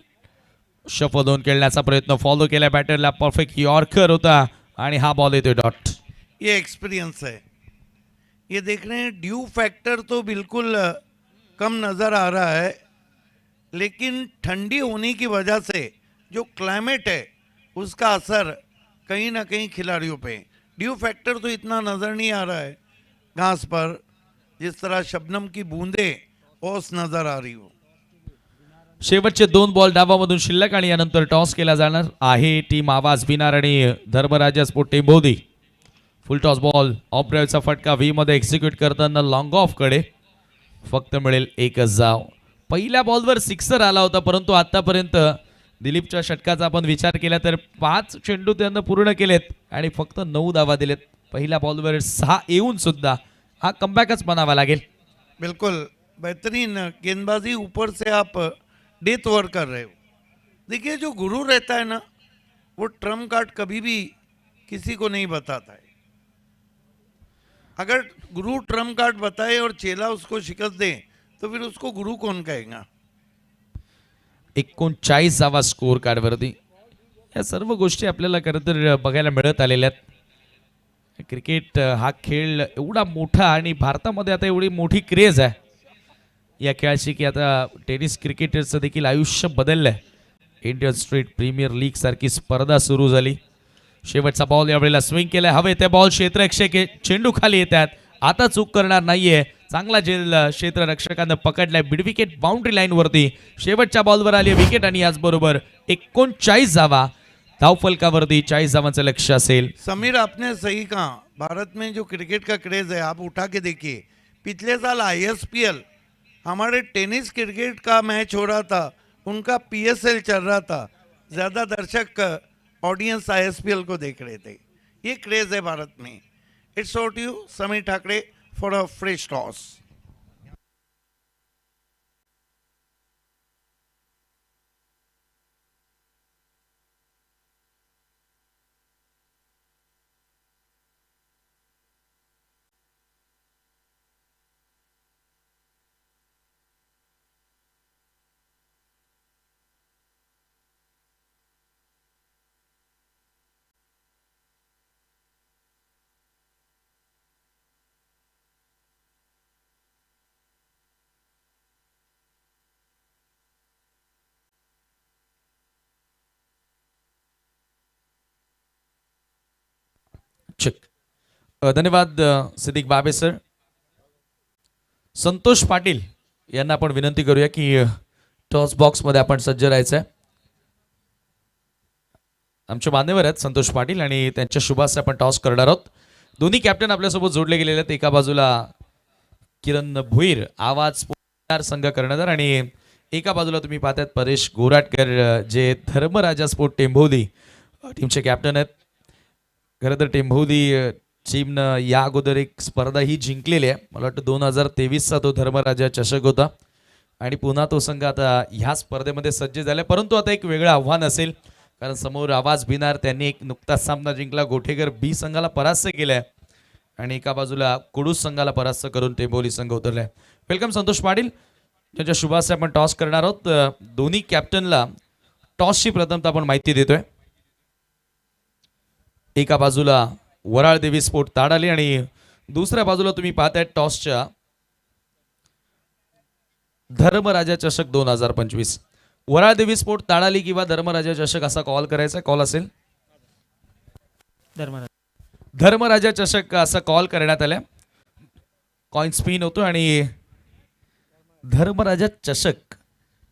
शफल 2 खेळण्याचा प्रयत्न फॉलो केला बॅटरला, परफेक्ट यॉर्कर होता आणि हा बॉल येतोय डॉट. ये एक्सपीरियंस है. ये देख रहे हैं ड्यू फैक्टर तो बिल्कुल कम नज़र आ रहा है, लेकिन ठंडी होने की वजह से जो क्लाइमेट है उसका असर कहीं ना कहीं खिलाड़ियों पे. ड्यू फैक्टर तो इतना नज़र नहीं आ रहा है घास पर, जिस तरह शबनम की बूंदे ओस नज़र आ रही हो. शेवटचे 2 बॉल डावामधून शिल्लक आणि यानंतर टॉस केला जाणार आहे. टीम आवाज बिनार आणि Dharmaraja sport Tembhurni. Full toss ball, off ड्राईव्हचा फटका व्ही मध्ये एक्झिक्यूट करताना लॉंग ऑफ कडे फक्त मिळेल एकच धाव. पहिल्या बॉलवर सिक्सर आला होता, परंतु आतापर्यंत दिलीपच्या षटकाचा आपण विचार केला तर 5 चेंडू त्यानं पूर्ण केलेत आणि फक्त 9 धावा दिलेत. पहिल्या बॉलवर 6 येऊन सुद्धा हा कमबॅकच म्हणावा लागेल. बिल्कुल बेहतरीन गेंदबाजी, ऊपर से आप डेथ ओवर कर रहे हो. देखिए जो गुरु रहता है ना, वो ट्रम्प कार्ड कभी भी किसी को नहीं बताता है. अगर गुरु ट्रम्प कार्ड बताए और चेला उसको शिकस्त दे तो फिर उसको गुरु कौन कहेगा. 39 धावा स्कोर कार्डवरती. या सर्व गोष्टी आपल्याला खरं तर बघायला मिळत आलेल्या आहेत. क्रिकेट हा खेळ एवढा मोठा आणि भारतामध्ये आता एवढी मोठी क्रेज आहे या खेळाची की आता टेनिस क्रिकेटरचं देखील आयुष्य बदललं आहे. इंडियन स्ट्रीट प्रीमियर लीग सारखी स्पर्धा सुरू झाली. शेवटचा बॉल यावेळेला स्विंग केलाय, हवे त्या बॉल क्षेत्ररक्षक चेंडू खाली येतात. आता चूक करणार नाहीये, चांगला झेल क्षेत्ररक्षकानं पकडलाय मिडविकेट बाउंड्री लाईन वरती. शेवटच्या बॉलवर आली विकेट आणि याचबरोबर 39 धावा धावफलकावरती 40 धावांचं लक्ष्य असेल. समीर आपने सही कहा, भारत में जो क्रिकेट का क्रेज है आप उठा के देखिए. पिछले साल ISPL हमारे टेनिस क्रिकेट का मैच हो रहा था, उनका PSL चल रहा था. ज़्यादा दर्शक ऑडियंस ISPL को देख रहे थे. ये क्रेज है भारत में. It's over to you Sameer Thackeray for a fresh toss. Check. धन्यवाद सिद्दीक बाबे सर. संतोष पाटील यांना आपण विनंती करूया की टॉस बॉक्स मध्ये आपण सज्ज राहायचं आहे. आमचे मान्यवर आहेत संतोष पाटील आणि त्यांच्या शुभास आपण टॉस करणार आहोत. दोन्ही कॅप्टन आपल्यासोबत जोडले गेलेले आहेत. एका बाजूला किरण भोईर आवाज संघ कर्णधार आणि एका बाजूला तुम्ही पाहतायत परेश गोराटकर जे धर्मराजा स्पोर्ट टेंभोर्णी टीमचे कॅप्टन आहेत. खरं तर टेंभोर्णी टीमनं या अगोदर एक स्पर्धा ही जिंकलेली आहे. मला वाटतं 2023चा तो धर्मराजा चषक होता आणि पुन्हा तो संघ आता ह्या स्पर्धेमध्ये सज्ज झाला. परंतु आता एक वेगळं आव्हान असेल, कारण समोर आवाज बिनार त्यांनी एक नुकताच सामना जिंकला. गोठेकर बी संघाला परास्त केलाय आणि एका बाजूला कुडूस संघाला परास्त करून टेंभोर्णी संघ उतरलाय. वेलकम संतोष पाटील, त्यांच्या शुभास आपण टॉस करणार आहोत. दोन्ही कॅप्टनला टॉसची प्रथमतः आपण माहिती देतोय. एका बाजूला वराळ देवी स्पोर्ट ताडाली आणि दुसऱ्या बाजूला तुम्ही पाहताय टॉसच्या धर्मराजा चषक 2025. वराळ देवी स्पोर्ट ताडाली किंवा धर्मराजा चषक असा कॉल करायचा. कॉल असेल धर्मराजा चषक असा कॉल करण्यात आला. कॉइन स्पिन होतो आणि धर्मराजा चषक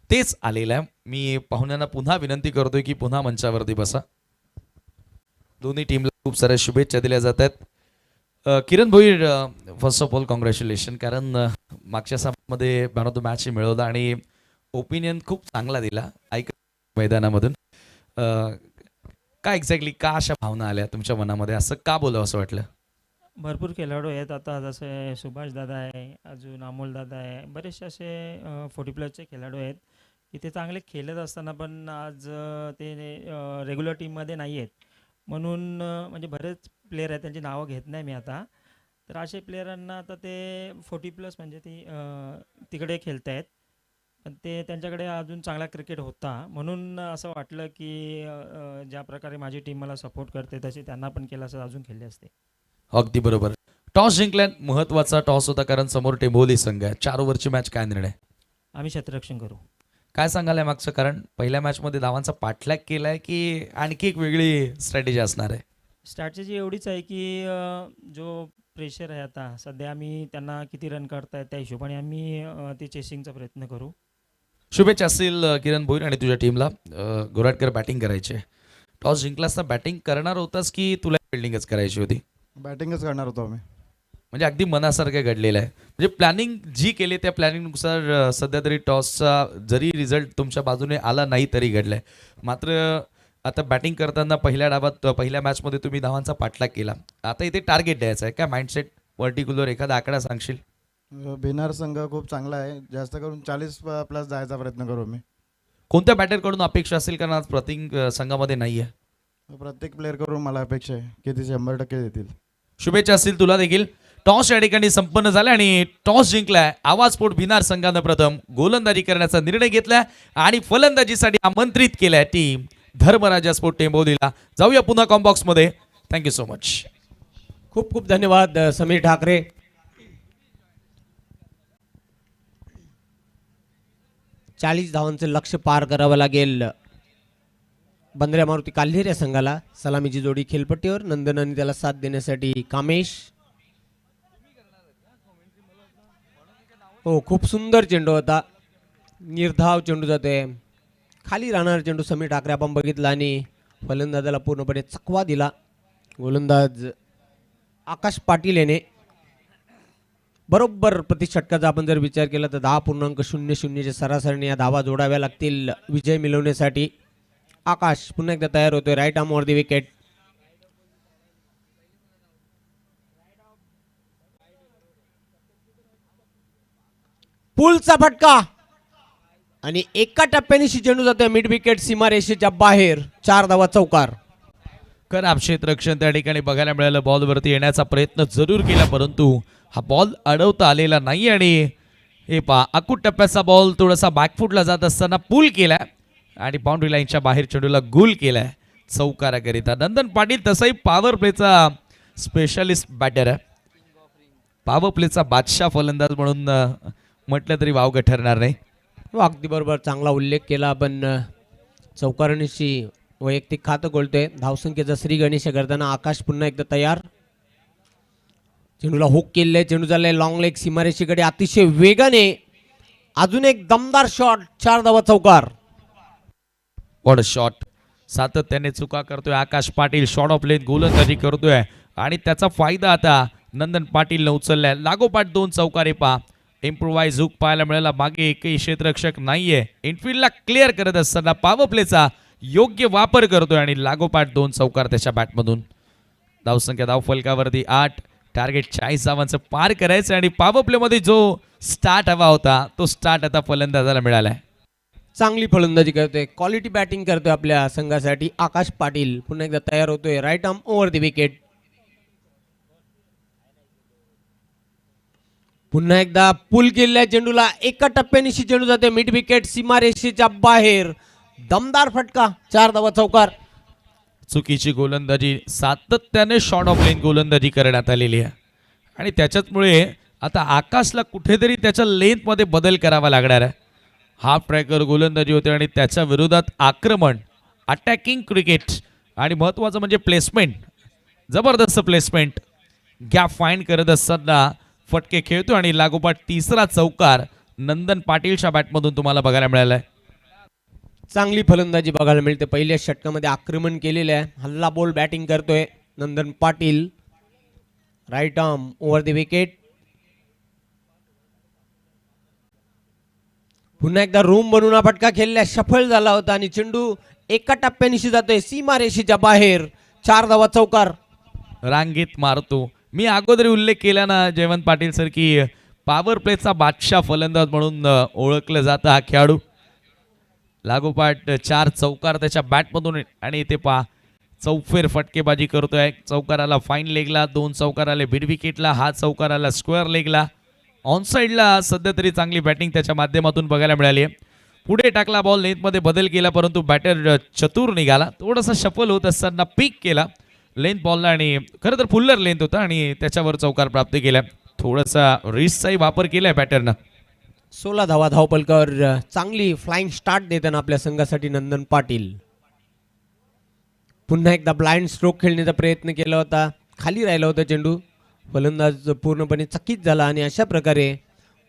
तेच आलेलं आहे. मी पाहुण्यांना पुन्हा विनंती करतोय की पुन्हा मंचावरती बसा. दोन्ही टीमला खूप साऱ्या शुभेच्छा दिल्या जात आहेत. Kiran Bhoir, first of all congratulation, कारण मागच्या सामन्यामध्ये मॅन ऑफ द मॅच मिळवला आणि ओपिनियन खूप चांगला दिला ऐक मैदानामधून. काय एक्झॅक्टली का अशा भावना आल्या तुमच्या मनामध्ये, असं का बोलावं असं वाटलं? भरपूर खेळाडू आहेत आता, जसे सुभाष दादा आहे, अजून अमोल दादा आहे, बरेचसे असे 40+ खेळाडू आहेत की ते चांगले खेळत असताना पण आज ते रेग्युलर टीममध्ये नाही आहेत. म्हणून म्हणजे बरेच प्लेयर आहेत, त्यांची नावं घेत नाही मी आता, तर असे प्लेयरांना आता ते 40+ म्हणजे ती तिकडे खेळत आहेत, पण ते त्यांच्याकडे अजून चांगला क्रिकेट होता, म्हणून असं वाटलं की ज्या प्रकारे माझी टीम मला सपोर्ट करते तसे त्यांना पण केलं असं अजून खेळले असते. अगदी बरोबर. टॉस जिंकल्यात, महत्वाचा टॉस होता कारण समोर टेंभोली संघ आहे. 4 ओव्हरची मॅच, काय निर्णय? आम्ही क्षेत्ररक्षण करू. काय सांगाल या मागचं कारण? पहिल्या मॅचमध्ये धावांचा पाठलाग केलाय की आणखी एक वेगळी स्ट्रॅटेजी असणार आहे? स्ट्रॅटेजी एवढीच आहे की जो प्रेशर आहे आता सध्या, आम्ही त्यांना किती रन करतायत त्या हिशोबाने आम्ही ते चेसिंगचा प्रयत्न करू. शुभेच्छा असतील किरण भोईर आणि तुझ्या टीमला. गोराटकर बॅटिंग करायचे. टॉस जिंकलास तर बॅटिंग करणार होतास की तुला फिल्डिंगच करायची होती? बॅटिंगच करणार होतो आम्ही. म्हणजे अगदी मनासारखं घडलेलं आहे. म्हणजे प्लॅनिंग जी केली त्या प्लॅनिंगनुसार सध्या तरी टॉसचा जरी रिझल्ट तुमच्या बाजूने आला नाही तरी घडलाय. मात्र आता बॅटिंग करताना पहिल्या डावात पहिल्या मॅचमध्ये तुम्ही धावांचा पाठलाग केला. आता इथे टार्गेट द्यायचं आहे काय? माइंडसेट पर्टिक्युलर एखादा आकडा सांगशील? बिनार संघ खूप चांगला आहे, जास्त करून 40+ जायचा प्रयत्न करू मी. कोणत्या बॅटरकडून अपेक्षा असेल कारण आज प्रत्येक संघामध्ये नाही आहे? प्रत्येक प्लेअर करून मला अपेक्षा आहे की ते 100% देतील. शुभेच्छा असतील तुला देखील. टॉस या ठिकाणी संपन्न झाला आणि टॉस जिंकलाय. आवाजपोट भिनार संघानं प्रथम गोलंदाजी करण्याचा निर्णय घेतलाय आणि फलंदाजीसाठी आमंत्रित केलाय टीम धर्मराजा स्पोर्ट टेंभोलीला. जाऊया पुन्हा कॉम्बॉक्स मध्ये. Thank you so much. खूप खूप धन्यवाद समीर ठाकरे. चाळीस धावांचं लक्ष्य पार करावं लागेल बंद्र्या मारुती काल्हेर या संघाला. सलामीची जोडी खेळपट्टीवर, नंदन आणि त्याला साथ देण्यासाठी कामेश. हो, खूप सुंदर चेंडू होता, निर्धाव चेंडू जातोय खाली राहणार चेंडू. समीर ठाकरे आपण बघितला आणि फलंदाजाला पूर्णपणे चकवा दिला. गोलंदाज आकाश पाटील याने बरोबर प्रतिषटकाचा आपण जर विचार केला तर 10.00च्या सरासरीने या धावा जोडाव्या लागतील विजय मिळवण्यासाठी. आकाश पुन्हा एकदा तयार होतोय. राईट आर्म वरती विकेट. पुलचा फटका आणि एका टप्प्याने चेंडू जातोय मिड विकेट सीमारेषेच्या बाहेर. 4 धावा चौकार. खराब क्षेत्ररक्षण त्या ठिकाणी बघायला मिळालं. बॉलवरती येण्याचा प्रयत्न जरूर केला परंतु हा बॉल अडवता आलेला नाही आणि हे पहा अकूट टप्प्याचा बॉल थोडासा बॅकफुटला जात असताना पुल केला आणि बाउंड्री लाईनच्या बाहेर चेंडूला गुल केलाय चौकाराकरिता. नंदन पाटील तसाही पॉवर प्लेचा स्पेशलिस्ट बॅटर आहे. पॉवर प्लेचा बादशाह फलंदाज म्हणून म्हटलं तरी वावगं ठरणार नाही. अगदी बरोबर, चांगला उल्लेख केला आपण. चौकारणीशी वैयक्तिक खातं गोलतोय. धावसंख्येचा श्री गणेश करताना आकाश पुन्हा एकदा तयार. चेंडूला हुक केलेलं आहे. चेंडू चाललाय लॉंग लेग सीमारेषेकडे अतिशय वेगाने. अजून एक दमदार शॉट. 4 धावा चौकार. What shot. सातत्याने चुका करतोय आकाश पाटील. शॉट ऑफ लेंथ गोलंदाजी करतोय आणि त्याचा फायदा आता नंदन पाटीलनं उचललाय. लागोपाठ 2 चौकारे पहा. इम्प्रोवाइज हुक पाहायला मिळाला. मागे एकही क्षेत्ररक्षक नाहीये. इनफिल्डला क्लिअर करत असताना पॉवर प्लेचा योग्य वापर करतोय आणि लागोपाठ 2 चौकार त्याच्या बॅटमधून. धावसंख्या धावफलकावरती 8. टार्गेट 40 धावांचं पार करायचं आणि पॉवर प्लेमध्ये जो स्टार्ट हवा होता तो स्टार्ट आता फलंदाजाला मिळालाय. चांगली फलंदाजी करतोय, क्वालिटी बॅटिंग करतोय आपल्या संघासाठी आकाश पाटील. पुन्हा एकदा तयार होतोय. Right arm over the wicket. पुन्हा एकदा पुल केलेल्या चेंडूला एका टप्प्याने चेंडू जाते मिड विकेट सीमारेषेच्या बाहेर. दमदार फटका. 4 धावा चौकार. चुकीची गोलंदाजी. सातत्याने शॉट ऑफ लेन गोलंदाजी करण्यात आलेली आहे आणि त्याच्याचमुळे आता आकाशला कुठेतरी त्याच्या लेंथमध्ये बदल करावा लागणार आहे. हाफ ट्रॅकर गोलंदाजी होते आणि त्याच्या विरोधात आक्रमण, अटॅकिंग क्रिकेट आणि महत्त्वाचं म्हणजे प्लेसमेंट. जबरदस्त प्लेसमेंट. गॅप फाईंड करत असताना फटके खेळतो आणि लागोपाठ 3रा चौकार नंदन पाटीलच्या बॅटमधून तुम्हाला बघायला मिळालाय. चांगली फलंदाजी बघायला मिळते. पहिल्या षटकामध्ये आक्रमण केलेलं आहे. हल्ला बॉल बॅटिंग करतोय Nandan Patil. Right arm over the wicket. पुन्हा एकदा रूम बनवून हा फटका खेळला. सफल झाला होता आणि चेंडू एका टप्प्यानिशी जातोय सीमारेषेच्या बाहेर. 4 धावा चौकार. रांगेत मारतो. मी अगोदर उल्लेख केला ना जयवंत पाटील सर की पॉवर प्लेचा बादशाह फलंदाज म्हणून ओळखलं जातं हा खेळाडू. लागोपाठ 4 चौकार त्याच्या बॅटमधून आणि इथे पहा चौफेर फटकेबाजी करतोय. चौकार आला फाईन लेगला, 2 चौकार आले मिड विकेटला, हा चौकार आला स्क्वेअर लेगला. ऑन साईडला सध्या तरी चांगली बॅटिंग त्याच्या माध्यमातून बघायला मिळाली आहे. पुढे टाकला बॉल, लेंथमध्ये बदल केला परंतु बॅटर चतुर निघाला. थोडासा शफल होत असताना पीक केला लेंथ बॉलला आणि खरं तर फुल्लर लेंथ होता आणि त्याच्यावर चौकार प्राप्त केला. थोडासा रिस्कचाही वापर केलाय बॅटरनं. 16 धावा धावपलकर. चांगली फ्लाइंग स्टार्ट देताना आपल्या संघासाठी नंदन पाटील. पुन्हा एकदा ब्लाइंड स्ट्रोक खेळण्याचा प्रयत्न केला होता, खाली राहिला होता चेंडू. फलंदाज पूर्णपणे चकित झाला आणि अशा प्रकारे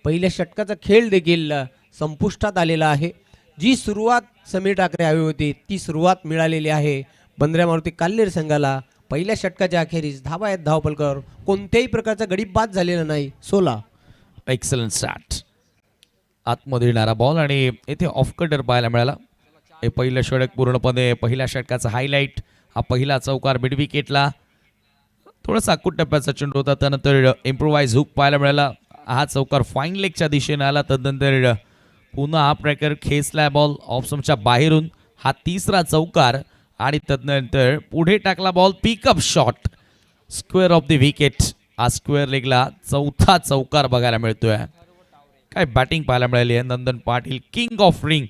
पहिल्या षटकाचा खेळ देखील संपुष्टात आलेला आहे. जी सुरुवात समीर ठाकरे हवी होती ती सुरुवात मिळालेली आहे बंद्र्या मारुती काल्हेर संघाला. पहिल्या षटकाच्या अखेरीस धावा आहेत धावपलकर. कोणत्याही प्रकारचा गडी बाद झालेला नाही. 16. Excellent start. आतमध्ये येणारा बॉल आणि येथे ऑफ कटर पाहायला मिळाला. हे पहिलं षटक पूर्णपणे पहिल्या षटकाचा हायलाईट. हा पहिला चौकार मिड विकेटला. थोडासा अक्कूट टप्प्याचा चेंडू होता, त्यानंतर इम्प्रोवाइज हुक पाहायला मिळाला. हा चौकार फाईन लेगच्या दिशेने आला. तदनंतर पुन्हा हा ट्रॅकर खेचला बॉल ऑफस्टंपच्या बाहेरून. हा तिसरा चौकार आणि तदनंतर पुढे टाकला ball, pickup shot square of the wicket. हा स्क्वेअर लेगला चौथा चौकार बघायला मिळतोय. काय बॅटिंग पाहायला मिळाली आहे. Nandan Patil king of ring,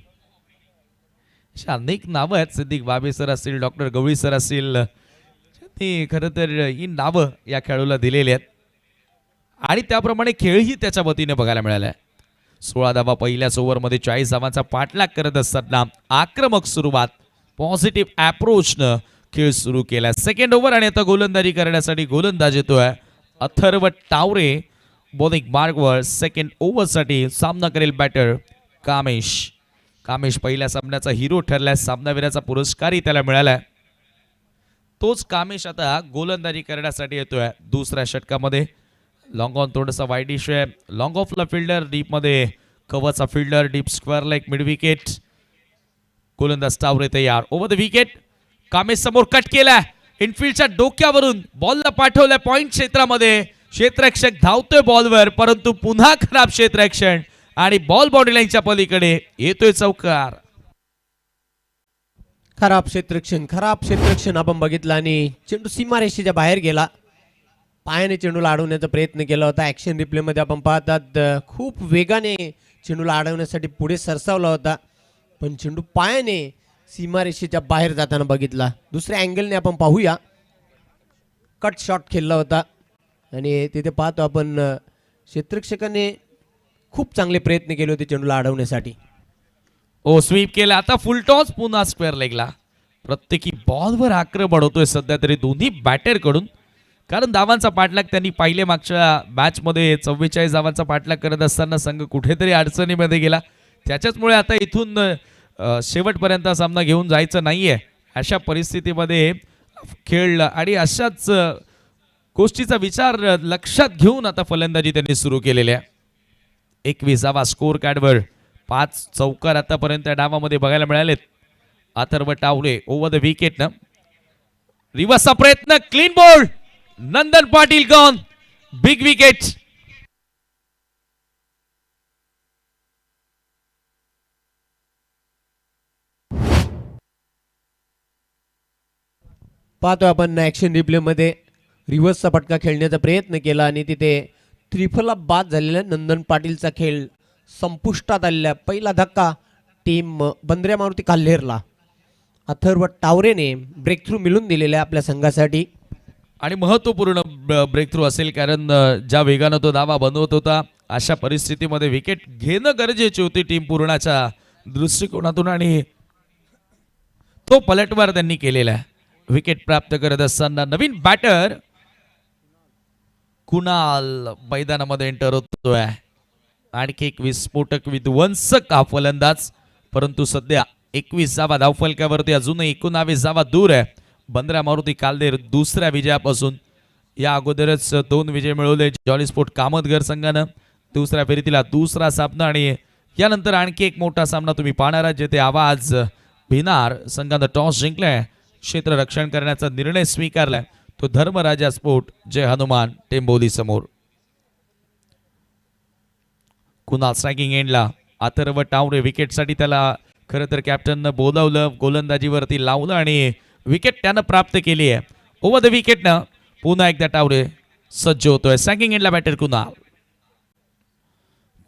अशा अनेक नावं आहेत. सिद्दीक बाबे सर असतील, डॉक्टर गवळी सर असतील, ते खरं तर ही नावं या खेळाडूला दिलेली आहेत आणि त्याप्रमाणे खेळही त्याच्या वतीने बघायला मिळाला आहे. 16 धावा पहिल्याच ओव्हरमध्ये 40 धावांचा पाठलाग करत असताना आक्रमक सुरुवात, पॉझिटिव्ह अप्रोचनं खेळ सुरू केला. सेकंड ओव्हर आणि आता गोलंदाजी करण्यासाठी गोलंदाज येतोय अथर्व टावरे. बॉलिंग मार्गवर सेकंड ओव्हरसाठी सामना करेल बॅटर कामेश. कामेश पहिल्या सामन्याचा हिरो ठरलाय, सामनावीराचा पुरस्कारही त्याला मिळालाय. तोच कामेश आता गोलंदाजी करण्यासाठी येतोय दुसऱ्या षटकामध्ये. लॉंग ऑन थोडासा वाईडिश आहे. लॉंग ऑफला फिल्डर, डीपमध्ये कवचा fielder, deep square leg mid wicket. गोलंदाज टावरे तयार. Over the wicket. कामेश समोर कट केलाय, इनफिल्डच्या डोक्यावरून बॉलला पाठवलाय पॉइंट क्षेत्रामध्ये. क्षेत्ररक्षक धावतोय बॉलवर परंतु पुन्हा खराब क्षेत्ररक्षण आणि बॉल बाउंड्री लाईनच्या पलीकडे येतोय चौकार. खराब क्षेत्ररक्षण आपण बघितलं आणि चेंडू सीमारेषेच्या बाहेर गेला. पायाने चेंडूला अडवण्याचा प्रयत्न केला होता. ॲक्शन रिप्लेमध्ये आपण पाहतात खूप वेगाने चेंडूला अडवण्यासाठी पुढे सरसावला होता, पण चेंडू पायाने सीमारेषेच्या बाहेर जाताना बघितला. दुसऱ्या अँगलने आपण पाहूया. कट शॉट खेळला होता आणि तिथे पाहतो आपण क्षेत्ररक्षकाने खूप चांगले प्रयत्न केले होते चेंडूला अडवण्यासाठी. ओ स्वीप केला. आता फुल टॉस, पुन्हा स्क्वेअर लेगला. प्रत्येकी बॉलवर आक्रमण होतोय सध्या तरी दोन्ही बॅटर कडून, कारण धावांचा पाठलाग त्यांनी पाहिले मागच्या मॅचमध्ये 44 धावांचा पाठलाग करत असताना संघ कुठेतरी अडचणीमध्ये गेला. त्याच्याचमुळे आता इथून शेवटपर्यंत सामना घेऊन जायचं नाहीये अशा परिस्थितीमध्ये खेळलं आणि अशाच गोष्टीचा विचार लक्षात घेऊन आता फलंदाजी त्यांनी सुरू केलेली आहे. 21 स्कोर कार्डवर 5 चौकार आतापर्यंत डावामध्ये बघायला मिळालेत. Atharva Taware over the wicket ना. रिवर्सचा प्रयत्न, clean bowled. Nandan Patil gone, big wicket. पाहतो आपण ॲक्शन रिप्लेमध्ये रिव्हर्सचा फटका खेळण्याचा प्रयत्न केला आणि तिथे त्रिफला बाद झालेला नंदन पाटीलचा खेळ संपुष्टात आलेला. पहिला धक्का टीम बंद्र्या मारुती काल्हेरला. अथर्व टावरेने ब्रेक थ्रू मिळून दिलेला आहे आपल्या संघासाठी आणि महत्त्वपूर्ण ब्रेक थ्रू असेल, कारण ज्या वेगानं तो धावा बनवत होता अशा परिस्थितीमध्ये विकेट घेणं गरजेची होती टीम पूर्णाच्या दृष्टिकोनातून आणि तो पलटवार त्यांनी केलेला आहे. विकेट प्राप्त करत असताना नवीन बॅटर कुणाल मैदानामध्ये एंटर होतोय. आणखी एक विस्फोटक विध्वंसक हा फलंदाज, परंतु सध्या 21 धावा धावफलकावरती अजूनही 19 धावा दूर आहे बंद्रा मारुती काल्हेर दुसऱ्या विजयापासून. या अगोदरच 2 विजय मिळवले जॉली स्पोर्ट कामतगर संघानं. दुसऱ्या फेरीतीला दुसरा सामना आणि यानंतर आणखी एक मोठा सामना तुम्ही पाहणार आहात, जेथे आवाज भिनार संघानं टॉस जिंकलाय, क्षेत्ररक्षण करण्याचा निर्णय स्वीकारलाय. तो धर्मराजा स्पोर्ट जय हनुमान टेंबोली समोर. कुणाल स्ट्रायकिंग एंडला. अथर्व टावरे विकेटसाठी त्याला खरं तर कॅप्टननं बोलावलं, गोलंदाजीवरती लावलं आणि विकेट त्यानं प्राप्त केली आहे. ओव्हर द विकेटनं पुन्हा एकदा टावरे सज्ज होतोय. सॅकिंग एंडला बॅटर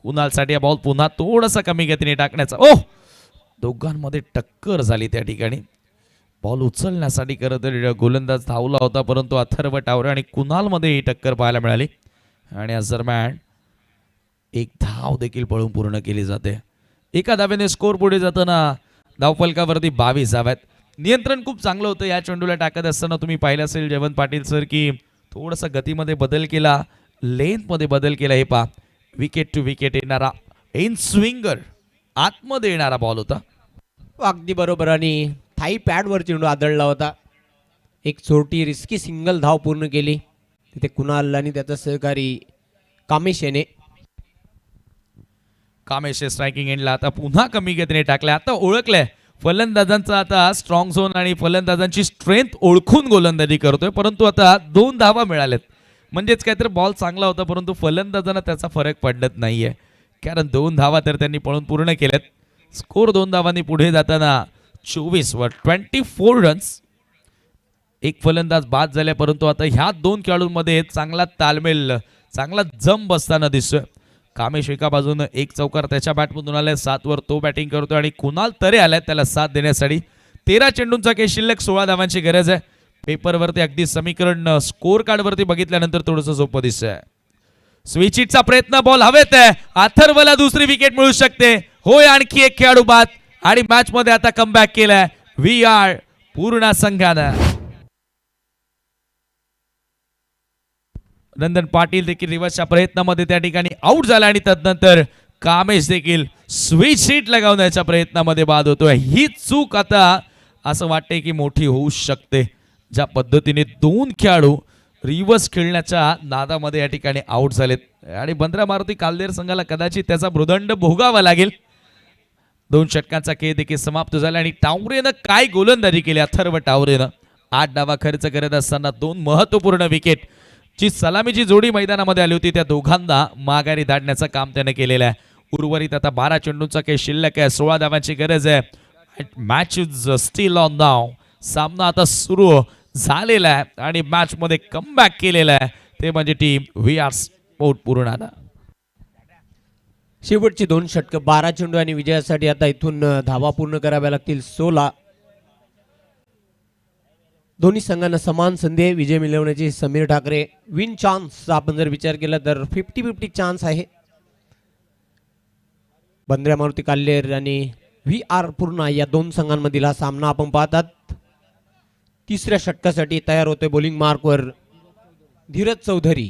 कुणालसाठी हा बॉल पुन्हा थोडासा कमी गतीने टाकण्याचा. दोघांमध्ये टक्कर झाली त्या ठिकाणी. बॉल उचलण्यासाठी खरं तर गोलंदाज धावला होता, परंतु अथर्व टावरे आणि कुणालमध्ये ही टक्कर पाहायला मिळाली आणि या दरम्यान एक धाव देखील पळून पूर्ण केली जाते. एका धावेने स्कोर पुढे जाताना धावफलकावरती 22 धाव्यात. नियंत्रण खूप चांगलं होतं या चेंडूला टाकत असताना. तुम्ही पाहिलं असेल जयवंत पाटील सर की थोडासा गतीमध्ये बदल केला, लेंथमध्ये बदल केला. हे पहा, विकेट टू विकेट येणारा इन स्विंगर आतमध्ये येणारा बॉल होता. अगदी बरोबर. आणि थाई पॅडवर चेंडू आदळला होता. एक छोटी रिस्की सिंगल धाव पूर्ण केली तिथे कुणाल आणि त्याचा सहकारी कामेश याने. कामेश स्ट्रायकिंग एंडला आता पुन्हा कमी गतीने टाकलाय. आता ओळखलंय फलंदाजांचा आता स्ट्रॉंग झोन आणि फलंदाजांची स्ट्रेंथ ओळखून गोलंदाजी करतोय. परंतु आता 2 धावा मिळाल्यात, म्हणजेच काहीतरी बॉल चांगला होता परंतु फलंदाजांना त्याचा फरक पडत नाहीये, कारण 2 धावा तर त्यांनी पळून पूर्ण केल्यात. स्कोर 2 धावांनी पुढे जाताना 24 वर 24 रन्स. एक फलंदाज बाद झाले, परंतु आता ह्या 2 खेळाडूंमध्ये चांगला तालमेल, चांगला जम बसताना दिसतोय. कामेश एका बाजूनं एक चौकार त्याच्या बॅटमधून आलाय, 7 वर तो बॅटिंग करतोय आणि कुणाल तरे आलाय त्याला साथ देण्यासाठी. 13 चेंडूंचा काही शिल्लक, 16 धावांची गरज आहे. पेपरवरती अगदी समीकरण स्कोर कार्डवरती बघितल्यानंतर थोडंसं सोपं दिसतंय. स्विच हिटचा प्रयत्न, बॉल हवेत आहे. अथर्वला दुसरी विकेट मिळू शकते. होय, आणखी एक खेळाडू बाद आणि मॅच मध्ये आता कमबॅक केलाय VR पूर्ण संघानं. नंदन पाटील देखील रिव्हर्सच्या प्रयत्नामध्ये त्या ठिकाणी आउट झाला आणि तदनंतर कामेश देखील स्विच हिट लगावण्याच्या प्रयत्नामध्ये बाद होतोय. ही चूक आता असं वाटतंय की मोठी होऊ शकते. ज्या पद्धतीने 2 खेळाडू रिव्हर्स खेळण्याच्या नादामध्ये या ठिकाणी आउट झालेत आणि बंद्रा मारुती कालदेर संघाला कदाचित त्याचा भृदंड भोगावा लागेल. 2 षटकांचा खेळ देखील समाप्त झाला आणि टावरेनं काय गोलंदाजी केली. अथर्व टावरेनं 8 डावा खर्च करत असताना 2 महत्वपूर्ण विकेट, जी सलामीची जोडी मैदानामध्ये आली होती, त्या दोघांना माघारी धाडण्याचं काम त्याने केलेलं आहे. उर्वरित आता 12 चेंडूंचा खेळ शिल्लक आहे, 16 धावांची गरज आहे. मॅच इज स्टील ऑन नाव. सामना आता सुरू झालेला आहे आणि मॅच मध्ये कमबॅक केलेला आहे ते म्हणजे टीम VR स्पोर्ट पूर्णाला. शेवटची 2 षटकं, 12 चेंडू आणि विजयासाठी आता इथून धावा पूर्ण कराव्या लागतील 16. दोन्ही संघांना समान संधी आहे विजय मिळवण्याची. समीर ठाकरे विन चान्स आपण जर विचार केला तर 50-50 चान्स आहे. बंद्रा मारुती काल्हेर आणि VR पूर्णा या 2 संघांमधील हा सामना आपण पाहतात. 3ऱ्या षटकासाठी तयार होते बॉलिंग मार्कवर धीरज चौधरी.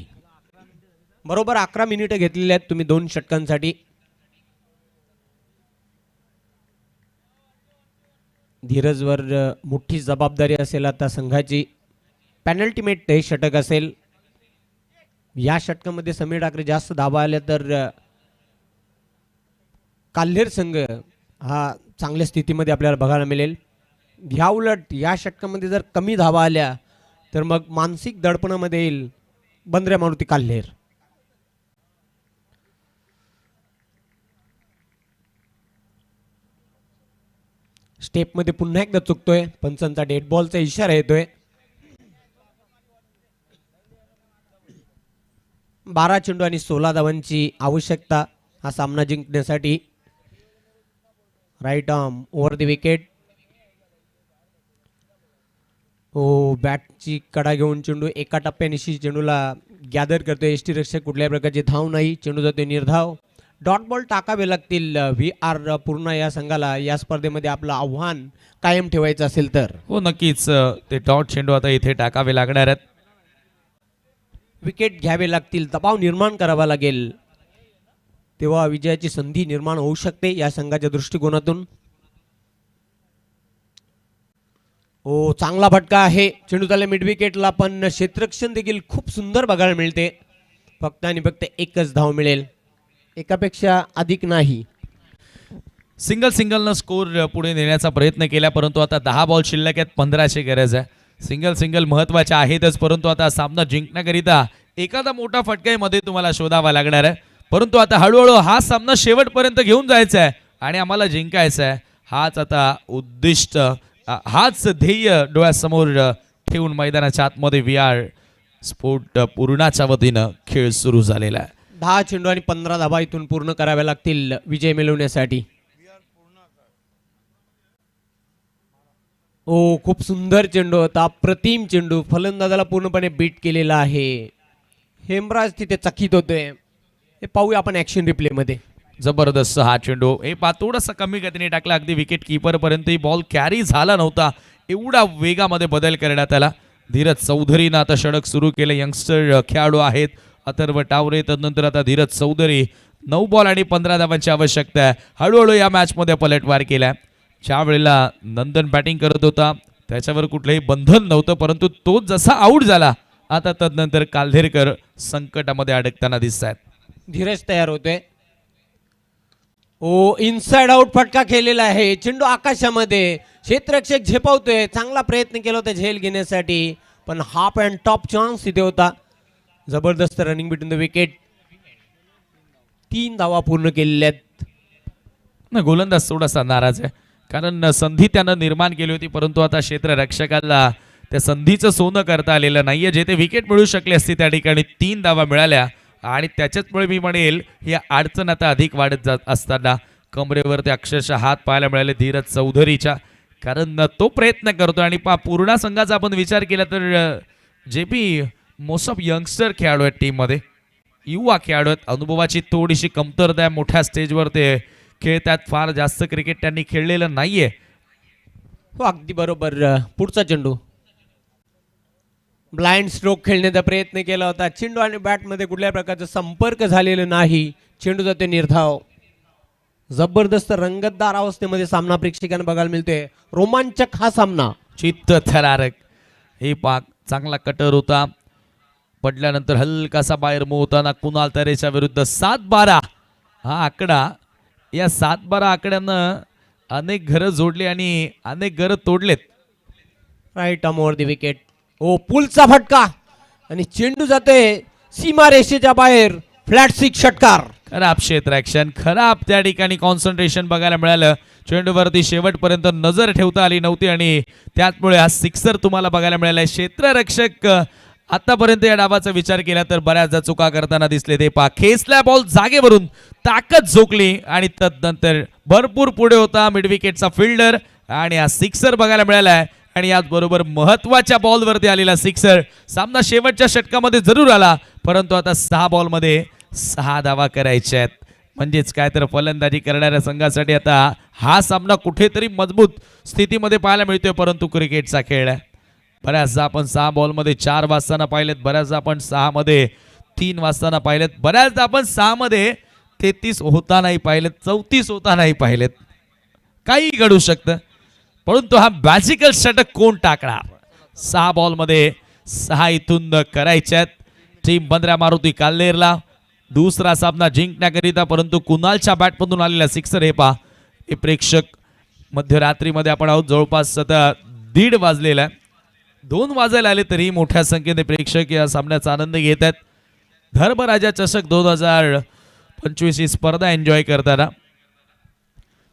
बरोबर 11 मिनिटं घेतलेली आहेत तुम्ही 2 षटकांसाठी. धीरजवर मोठी जबाबदारी असेल आता संघाची. पेनल्टीमेट हे षटक असेल. या षटकामध्ये समीर ठाकरे जास्त धावा आल्या तर काल्हेर संघ हा चांगल्या स्थितीमध्ये आपल्याला बघायला मिळेल. ह्या उलट या षटकामध्ये जर कमी धावा आल्या तर मग मानसिक दडपणामध्ये येईल बंद्रा मारुती काल्हेर. स्टेपमध्ये पुन्हा एकदा चुकतोय. पंचांचा डेड बॉलचा इशारा येतोय. 12 चेंडू आणि 16 धावांची आवश्यकता हा सामना जिंकण्यासाठी. Right arm over the wicket. बॅटची कडा घेऊन चेंडू एका टप्प्यानिशी चेंडूला गॅदर करतोय यष्टीरक्षक. कुठल्याही प्रकारची धाव नाही. चेंडू जातोय निर्धाव. डॉट बॉल टाकावे लागतील VR पूर्ण या संघाला या स्पर्धेमध्ये आपलं आव्हान कायम ठेवायचं असेल तर. हो नक्कीच, ते डॉट चेंडू आता इथे टाकावे लागणार आहेत. विकेट घ्यावे लागतील, दबाव निर्माण करावा लागेल, तेव्हा विजयाची संधी निर्माण होऊ शकते या संघाच्या दृष्टिकोनातून. चांगला फटका आहे. चेंडू झाला मिड विकेटला, पण क्षेत्ररक्षण देखील खूप सुंदर बघायला मिळते. फक्त आणि फक्त एकच धाव मिळेल, एकापेक्षा अधिक नाही. सिंगल स्कोर पुढे नेण्याचा प्रयत्न केला, परंतु आता 10 बॉल शिल्लक आहेत, 15ची गरज आहे. सिंगल महत्वाच्या आहेतच, परंतु आता सामना जिंकण्याकरिता एखादा मोठा फटका मध्ये तुम्हाला शोधावा लागणार आहे. परंतु आता हळूहळू हा सामना शेवटपर्यंत घेऊन जायचा आहे आणि आम्हाला जिंकायचा आहे. हाच आता उद्दिष्ट हाच ध्येय डोळ्यासमोर ठेवून मैदानाच्या आतमध्ये VR स्पोर्ट पूर्णाच्या वतीनं खेळ सुरू झालेला आहे. 10 चेंडू आणि 15 धाबा इथून पूर्ण कराव्या लागतील विजय मिळवण्यासाठी. ओ खूप सुंदर चेंडू होता, प्रतिम चेंडू, फलंदाजाला पूर्णपणे बीट केलेला आहे. हेमराज तिथे चकित होतोय. हे पाहूया आपण ऍक्शन रिप्ले मध्ये. जबरदस्त हा चेंडू हे थोडासा कमी गतीने टाकला, अगदी विकेट किपर पर्यंत बॉल कॅरी झाला नव्हता, एवढा वेगामध्ये बदल करण्यात आला. धीरज चौधरीनं आता षटक सुरू केलं. यंगस्टर खेळाडू आहेत अथर्व टावरे, तदनंतर आता धीरज चौधरी. 9 बॉल आणि 15 धावांची आवश्यकता आहे. हळूहळू या मॅचमध्ये पलटवार केला. ज्या वेळेला नंदन बॅटिंग करत होता त्याच्यावर कुठलंही बंधन नव्हतं, परंतु तो जसा आऊट झाला आता तदनंतर काल्हेरकर संकटामध्ये अडकताना दिसत आहेत. धीरज तयार होतोय. ओ इनसाइड आउट फटका केलेला आहे. चेंडू आकाशामध्ये, क्षेत्ररक्षक झेपावतोय. चांगला प्रयत्न केला होता झेल घेण्यासाठी, पण हाफ अँड टॉप चान्स इथे होता. जबरदस्त रनिंग बिटवीन द विकेट. 3 धावा पूर्ण केलेल्या आहेत. ना गोलंदाज थोडासा नाराज आहे, कारण संधी त्यानं निर्माण केली होती, परंतु आता क्षेत्ररक्षकाला त्या संधीचं सोनं करता आलेलं नाहीये. जे ते विकेट मिळू शकले असते त्या ठिकाणी 3 धावा मिळाल्या, आणि त्याच्याचमुळे मी म्हणेल ही अडचण आता अधिक वाढत जात असताना कमरेवर ते अक्षरशः हात पाहायला मिळाले धीरज चौधरीच्या, कारण तो प्रयत्न करतो. आणि पूर्ण संघाचा आपण विचार केला तर JP मोस्ट ऑफ यंगस्टर खेळाडू आहेत टीममध्ये, युवा खेळाडू आहेत. अनुभवाची थोडीशी कमतरता आहे. मोठ्या स्टेजवर ते खेळतात, फार जास्त क्रिकेट त्यांनी खेळलेलं नाहीये. हो अगदी बरोबर. पुढचा चेंडू ब्लाइंड स्ट्रोक खेळण्याचा प्रयत्न केला होता. चेंडू आणि बॅटमध्ये कुठल्या प्रकारचा संपर्क झालेला नाही. चेंडू जाते निर्धाव. जबरदस्त रंगतदार अवस्थेमध्ये सामना प्रेक्षकांना बघायला मिळतोय. रोमांचक हा सामना. चित्त थरारक. हे पाक चांगला कटर होता, पडल्यानंतर हलकासा बाहेर मूव होताना कुणाल तरेच्या विरुद्ध 7-12 हा आकडा. या 7-12 आकड्यानं अनेक घरं जोडली आणि अनेक घरं तोडलेत. Right on the wicket. Oh पुलचा फटका आणि चेंडू जाते सीमारेषेच्या बाहेर. फ्लॅट 6 षटकार. खराब क्षेत्ररक्षण, खराब त्या ठिकाणी कॉन्सन्ट्रेशन बघायला मिळालं. चेंडूवरती शेवटपर्यंत नजर ठेवता आली नव्हती आणि त्याचमुळे हा सिक्सर तुम्हाला बघायला मिळालाय. क्षेत्ररक्षक आतापर्यंत या डावाचा विचार केला तर बऱ्याचदा चुका करताना दिसले. ते पा खेचला बॉल जागेवरून, ताकद झोकली आणि तदनंतर भरपूर पुढे होता मिड विकेटचा फिल्डर आणि हा सिक्सर बघायला मिळालाय. आणि याचबरोबर महत्वाच्या बॉलवरती आलेला सिक्सर. सामना शेवटच्या षटकामध्ये जरूर आला, परंतु आता 6 बॉलमध्ये 6 धावा करायच्या आहेत. म्हणजेच काय तर फलंदाजी करणाऱ्या संघासाठी आता हा सामना कुठेतरी मजबूत स्थितीमध्ये पाहायला मिळतोय. परंतु क्रिकेटचा खेळ आहे. बऱ्याचदा आपण 6 बॉलमध्ये 4 वाजताना पाहिलेत, बऱ्याचदा आपण 6 मध्ये 3 वाजताना पाहिलेत, बऱ्याचदा आपण 6 मध्ये 33 होतानाही पाहिलेत, 34 होतानाही पाहिलेत. काही घडू शकतं, परंतु हा मॅजिकल षटक कोण टाकणार? 6 बॉलमध्ये 6 इथून करायच्यात. टीम 15 मारुती काल्हेरला दुसरा सामना जिंकण्याकरिता, परंतु कुणालच्या बॅटमधून आलेला सिक्सर. हे पहा, हे प्रेक्षक मध्यरात्रीमध्ये आपण आहोत, जवळपास आता 1:30 वाजलेला आहे. 2 वाजायला आले तरी मोठ्या संख्येने प्रेक्षक या सामन्याचा आनंद घेत आहेत. धर्मराजा चषक 2025 ही स्पर्धा एन्जॉय करताना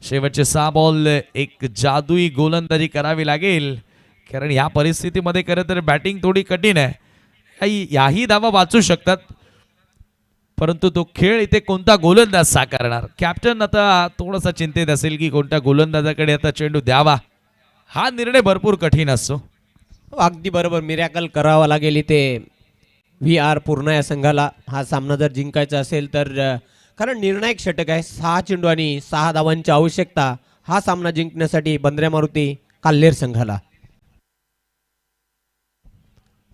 शेवटचे 6 बॉल एक जादुई गोलंदाजी करावी लागेल, कारण या परिस्थितीमध्ये खरं तर बॅटिंग थोडी कठीण आहे. याही धावा वाचू शकतात, परंतु तो खेळ इथे कोणता गोलंदाज साकारणार? कॅप्टन आता थोडासा चिंतेत असेल की कोणत्या गोलंदाजाकडे आता चेंडू द्यावा. हा निर्णय भरपूर कठीण असतो. अगदी बरोबर. मिरॅकल करावा लागेल इथे VR पूर्ण या संघाला हा सामना जर जिंकायचा असेल तर, कारण निर्णायक षटक आहे. 6 चेंडू आणि 6 धावांची आवश्यकता हा सामना जिंकण्यासाठी बंद्र्या मारुती काल्हेर संघाला.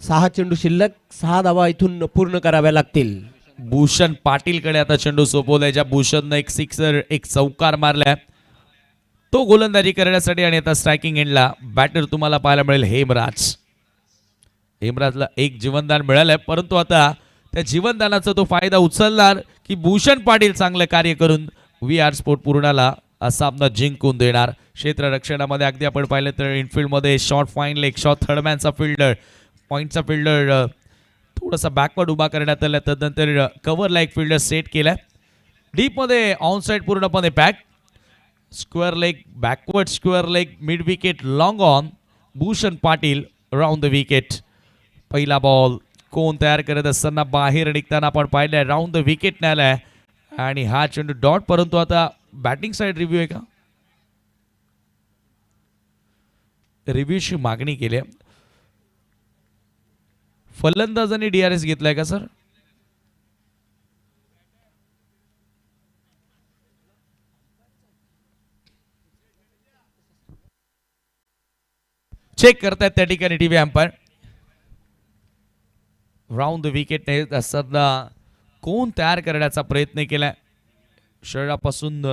6 चेंडू शिल्लक, 6 धावा इथून पूर्ण कराव्या लागतील. भूषण पाटीलकडे आता चेंडू सोपवलाय, ज्या भूषणनं एक सिक्सर एक चौकार मारलाय तो गोलंदाजी करण्यासाठी. आणि आता स्ट्रायकिंग एंडला बॅटर तुम्हाला पाहायला मिळेल हेमराज. हेमराजला एक जीवनदान मिळालंय, परंतु आता त्या जीवनदानाचा तो फायदा उचलणार की भूषण पाटील चांगलं कार्य करून VR स्पोर्ट पूर्णाला हा सामना जिंकून देणार. क्षेत्ररक्षणामध्ये अगदी आपण पाहिलं तर इनफिल्डमध्ये शॉर्ट फाईन लेग, शॉर्ट थर्डमॅनचा फिल्डर, पॉईंटचा फिल्डर थोडासा बॅकवर्ड उभा करण्यात आला, तदनंतर कव्हरला एक फिल्डर सेट केलाय. डीपमध्ये ऑन साईड पूर्णपणे pack. Square leg, backward square leg, mid wicket, long on. Bhushan Patil round the wicket. पहिला बॉल कोण तयार करत असताना बाहेर निघताना आपण पाहिलंय, राऊंड द विकेट न्यायलाय आणि हा चेंडू डॉट. परंतु आता बॅटिंग साइड रिव्ह्यू आहे का, रिव्ह्यूची मागणी केली आहे. फलंदाजांनी DRS घेतलाय का सर? चेक करतायत त्या ठिकाणी TV umpire. Round the wicket नेत असताना कोण तयार करण्याचा प्रयत्न केलाय शरीरापासून.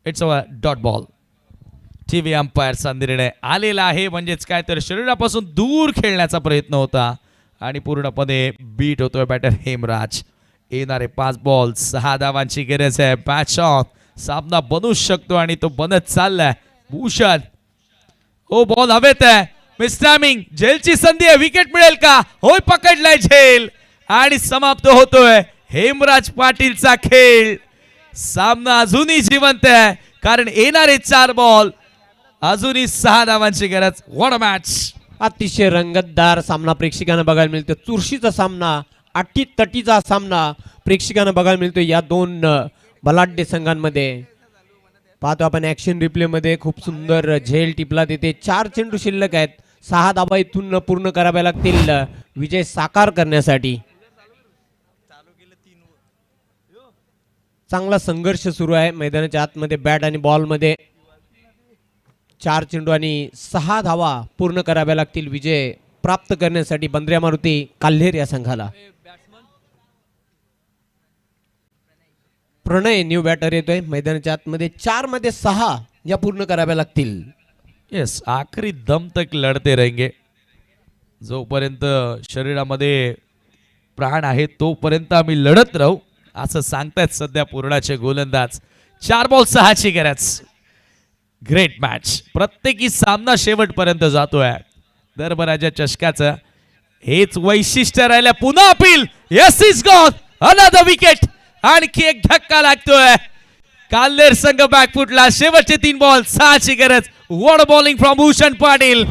It's a dot ball. TV अंपायरचा निर्णय आलेला आहे, म्हणजेच काय तर शरीरापासून दूर खेळण्याचा प्रयत्न होता आणि पूर्णपणे बीट होतोय बॅटर हेमराज. येणारे 5 बॉल 6 धावांची गरज आहे. मॅच ऑन, सामना बनू शकतो आणि तो बनत चाललाय. भूषण, ओ बॉल हवेत आहे, मिस्टॅमिंग, झेलची संधी आहे, विकेट मिळेल का? होय, पकडलाय झेल आणि समाप्त होतोय हेमराज पाटीलचा खेळ. सामना अजूनही जिवंत आहे कारण येणारे 4 बॉल अजूनही 6 धावांची गरज. What a match. अतिशय रंगतदार सामना प्रेक्षकांना बघायला मिळतो. चुरशीचा सामना, अटीतटीचा सामना प्रेक्षकांना बघायला मिळतो या दोन बलाढ्य संघांमध्ये. पाहतो आपण ऍक्शन रिप्ले मध्ये, खूप सुंदर झेल टिपला तिथे. 4 चेंडू शिल्लक आहेत. 6 धावा इथून पूर्ण कराव्या लागतील विजय साकार करण्यासाठी. चांगला संघर्ष सुरू आहे मैदानाच्या आतमध्ये. बॅट आणि बॉल मध्ये 4 चेंडू आणि 6 धावा पूर्ण कराव्या लागतील विजय प्राप्त करण्यासाठी बंद्र्या मारुती काल्हेर या संघाला. प्रणय न्यू बॅटर येतोय मैदानाच्या आतमध्ये. 4 मध्ये 6 या पूर्ण कराव्या लागतील. येस, आखरी दम तक लढते रहेंगे. जोपर्यंत शरीरामध्ये प्राण आहे तोपर्यंत आम्ही लढत राहू असं सांगतायत सध्या पूर्णाचे गोलंदाज. 4 बॉल 6 ची गरज. Great match. प्रत्येकी सामना शेवटपर्यंत जातोय. धर्मराजा चषकाचं हेच वैशिष्ट्य राहिलं. पुन्हा appeal. Yes, is gone. Another wicket. आणखी एक धक्का लागतोय. काल्हेर संघ बॅकफुटला. शेवटचे 3 बॉल 6 ची गरज. What bowling from Bhushan Patil.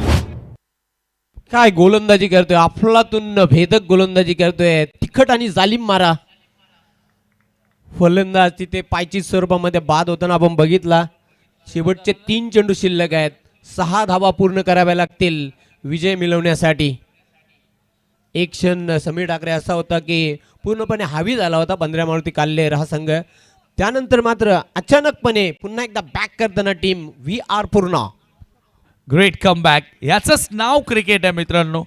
काय गोलंदाजी करतोय, अफलातून भेदक गोलंदाजी करतोय. तिखट आणि जालिम मारा. फलंदाज तिथे पायची स्वरूपामध्ये बाद होताना आपण बघितला. शेवटचे 3 चेंडू शिल्लक आहेत. 6 धावा पूर्ण कराव्या लागतील विजय मिळवण्यासाठी. एक क्षण समीर ठाकरे असा होता की पूर्णपणे हावी झाला होता बंद्र्या मारुती काल्हेर हा संघ. त्यानंतर मात्र अचानकपणे पुन्हा एकदा बॅक करताना टीम वी आर पूर्ण. Great comeback. याचंच नाव क्रिकेट आहे मित्रांनो.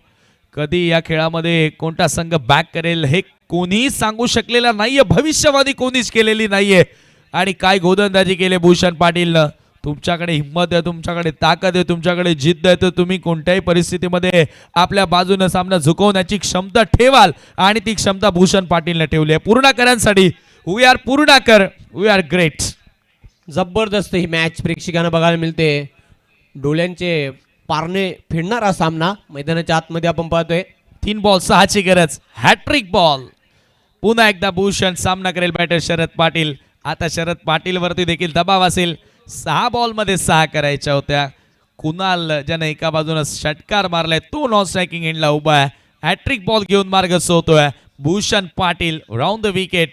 कधी या खेळामध्ये कोणता संघ बॅक करेल हे कोणीही सांगू शकलेला नाहीये. भविष्यवाणी कोणीच केलेली नाहीये. आणि काय गोलंदाजी केले भूषण पाटीलनं. तुमच्याकडे हिंमत आहे, तुमच्याकडे ताकद आहे, तुमच्याकडे जिद्द आहे, तर तुम्ही कोणत्याही परिस्थितीमध्ये आपल्या बाजूने सामना झुकवण्याची क्षमता ठेवाल आणि ती क्षमता भूषण पाटीलने ठेवली आहे. पूर्णाकरांसाठी we are Purnakar, we are great. जबरदस्त ही मॅच प्रेक्षकांना बघायला मिळते. डोळ्यांचे पारणे फिरणारा सामना मैदानाच्या आतमध्ये आपण पाहतोय. 3 बॉल 6 ची गरज. Hat-trick ball. पुन्हा एकदा भूषण सामना करेल बॅटर शरद पाटील. आता शरद पाटील वरती देखील दबाव असेल. 6 बॉल मध्ये 6 करायच्या होत्या. कुणाल ज्याने एका बाजूने षटकार मारलाय तो नॉन स्ट्रायकिंग एंडला उभा आहे. हॅट्रिक बॉल घेऊन मार्ग सोडतोय Bhushan Patil. Round the wicket.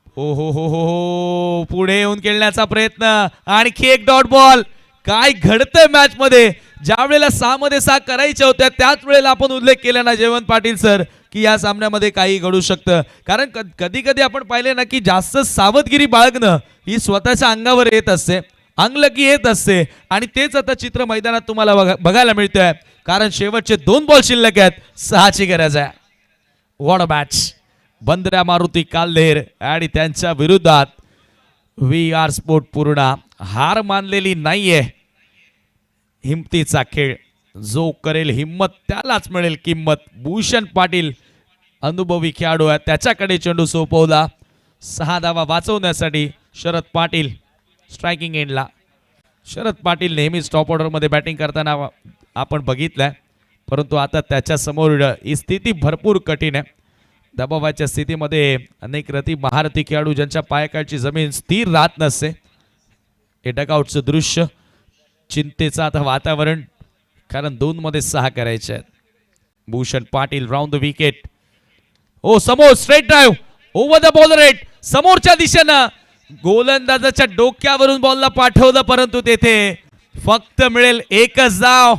हो हो हो हो हो, पुढे येऊन खेळण्याचा प्रयत्न. आणखी एक डॉट बॉल. काय घडतंय मॅच मध्ये. ज्या वेळेला 6 मध्ये 6 करायच्या होत्या त्याच वेळेला आपण उल्लेख केला ना जयवंत पाटील सर की या सामन्यामध्ये काही घडू शकतं. कारण कधी कधी आपण पाहिले ना की जास्त सावधगिरी बाळगणं ही स्वतःच्या अंगावर येत असते, अंगलकी येत असते. आणि तेच आता चित्र मैदानात तुम्हाला बघायला मिळतंय. कारण शेवटचे 2 बॉल शिल्लक आहेत. 6 ची गरज आहे. What a match. Bandrya Maruti Kalher आणि त्यांच्या विरोधात वी आर स्पोर्ट पूर्णा. हार मानलेली नाहीये. हिमतीचा खेळ. जो करेल हिम्मत त्यालाच मिळेल किंमत. भूषण पाटील अनुभवी खेळाडू आहे. त्याच्याकडे चेंडू सोपवला. 6 धावा वाचवण्यासाठी शरद पाटील स्ट्रायकिंग एंडला. शरद पाटील नेहमी स्टॉप ऑर्डरमध्ये बॅटिंग करताना आपण बघितलंय. परंतु आता त्याच्या समोर ही स्थिती भरपूर कठीण आहे. दबावाच्या स्थितीमध्ये अनेक महारथी खेळाडू ज्यांच्या पायाखालची जमीन स्थिर राहत नसते हे डगआउटचं दृश्य, चिंतेचं आता वातावरण, कारण 2 मध्ये 6 करायचे आहेत. Bhushan Patil round the wicket. Oh समोर straight drive over the ball rate, समोरच्या दिशेनं गोलंदाजाच्या डोक्यावरून बॉलला पाठवलं, परंतु तेथे फक्त मिळेल एकच धाव.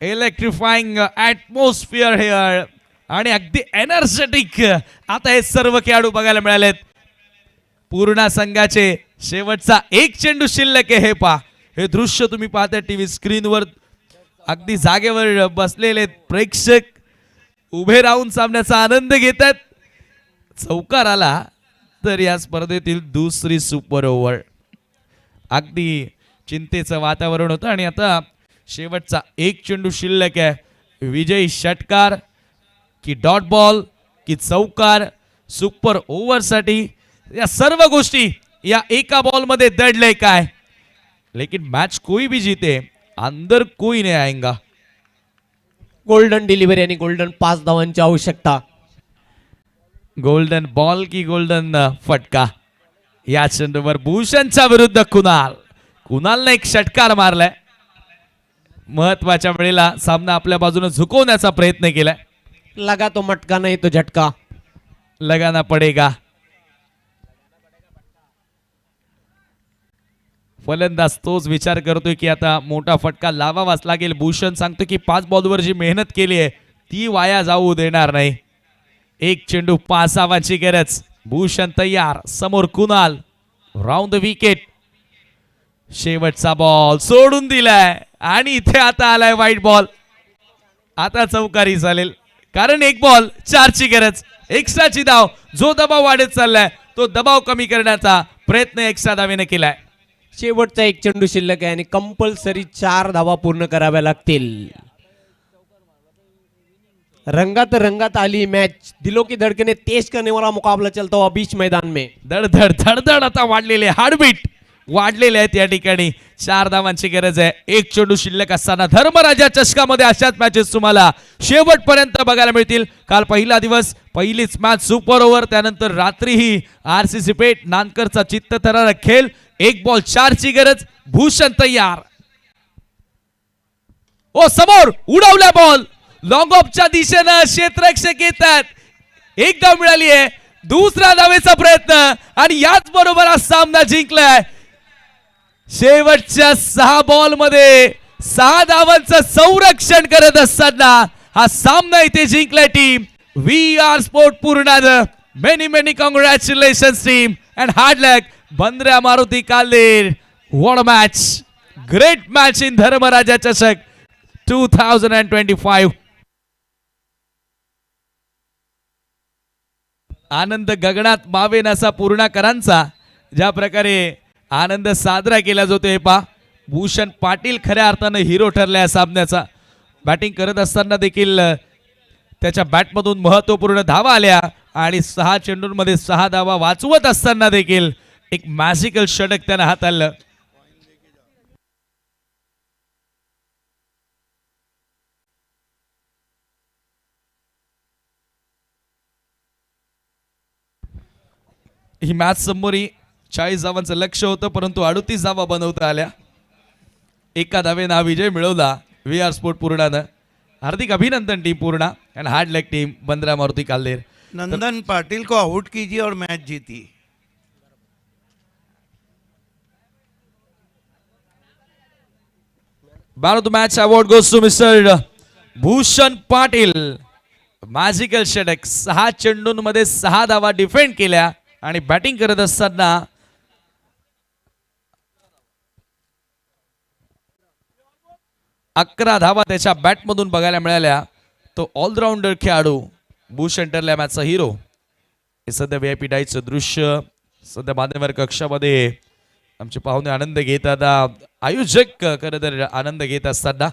इलेक्ट्रिफाईंग ॲटमॉस्फिअर हेअर आणि अगदी एनर्जेटिक आता हे सर्व खेळाडू बघायला मिळालेत. पूर्ण संघाचे शेवटचा एक चेंडू शिल्लक आहे. हे पहा, हे दृश्य तुम्ही पाहता टीव्ही स्क्रीनवर. अगदी जागेवर बसलेले प्रेक्षक उभे राहून सामन्याचा आनंद घेतात. चौकार आला तर या स्पर्धेतील दुसरी सुपर ओव्हर. अगदी चिंतेचं वातावरण होतं आणि आता शेवटचा एक चेंडू शिल्लक आहे. विजयी षटकार की डॉट बॉल की चौकार सुपर ओव्हरसाठी, या सर्व गोष्टी या एका बॉल मध्ये दडले काय. लेकिन मैच कोई भी जीते अंदर कोई नहीं आएगा. गोल्डन डिलिव्हरी आणि गोल्डन 5 धावांची आवश्यकता. गोल्डन बॉल की गोल्डन फटका. या चेंडूवर भूषणच्या विरुद्ध कुणालने एक षटकार मारलाय. महत्वाच्या वेळेला सामना आपल्या बाजूने झुकवण्याचा प्रयत्न केलाय. लगा तो मटका नाही तो झटका. लगाना पडेगा. फलंदाज तोच विचार करतोय की आता मोठा फटका लावावाच लागेल. भूषण सांगतो की 5 बॉलवर जी मेहनत केली आहे ती वाया जाऊ देणार नाही. एक चेंडू 5 धावांची गरज. भूषण तयार, समोर कुणाल राऊंड द विकेट. शेवटचा बॉल सोडून दिलाय आणि इथे आता आलाय व्हाईट बॉल. आता चौकारी चालेल कारण 1 बॉल 4 ची गरज. एक्स्ट्राची धाव, जो दबाव वाढत चाललाय तो दबाव कमी करण्याचा प्रयत्न एक्स्ट्रा धावेने केलाय. शेवटचा एक चेंडू शिल्लक आहे आणि कंपल्सरी 4 धावा पूर्ण कराव्या लागतील. रंगात आली मॅच. दिलो की धडकने तेज करने वाला मुकाबला चलता हुआ बीच मैदान में. धडधड धडधड आता वाढलेले हार्टबीट वाढलेले आहेत या ठिकाणी. 4 धावांची गरज आहे. एक चेंडू शिल्लक असताना धर्मराजा चषकामध्ये अशाच मॅचेस तुम्हाला शेवटपर्यंत बघायला मिळतील. काल पहिला दिवस, पहिलीच मॅच सुपर ओव्हर, त्यानंतर रात्रीही आरसीसी पेठ नानकरचा चित्तथरारक खेळ. 1 बॉल 4 ची गरज. भूषण तयार. ओ समोर उडवला बॉल, लॉंग ऑफच्या दिशेनं क्षेत्ररक्षक येतात. 1 धाव मिळाली आहे. दुसरा धावेचा प्रयत्न आणि याच बरोबर हा सामना जिंकलाय. शेवटच्या 6 बॉल मध्ये 6 धावांचं संरक्षण करत असताना हा सामना इथे जिंकलाय team we are sport Purna. Many congratulations team and hard luck Bandrya Maruti Kalder. What a match, great match in Dharmaraja चषक 2025. आनंद गगनात मावेन असा पूर्णाकरांचा ज्या प्रकारे आनंद साजरा केला जातो हे पहा. भूषण पाटील खऱ्या अर्थानं हिरो ठरला या सामन्याचा. बॅटिंग करत असताना देखील त्याच्या बॅटमधून महत्वपूर्ण धावा आल्या आणि 6 चेंडूंमध्ये 6 धावा वाचवत असताना देखील एक मॅजिकल षटक त्यानं हाताळलं. ही मॅच समोरी 40 धावांचं लक्ष होतं परंतु 38 धावा बनवता आल्या. एका धावेनं हा विजय मिळवला वी आर स्पोर्ट पूर्णानं. हार्दिक अभिनंदन टीम पूर्णा एंड हार्ड लक टीम बंद्रा मारुति काल्देर. नंदन पाटिल को आउट कीजिए और मैच जीती. Man of the match award goes to Mr. Bhushan Patil. Magical षटक, 6 चेंडूंमध्ये 6 धावा डिफेंड केल्या आणि बॅटिंग करत असताना 11 धावा त्याच्या बॅटमधून बघायला मिळाल्या. तो ऑलराऊंडर खेळाडू भूषण ठरल्या मॅचचा हिरो. हे सध्या VIP डाईचं दृश्य सध्या मान्यवर कक्षामध्ये आमचे पाहुणे आनंद घेतात. आयोजक खरं तर आनंद घेत असताना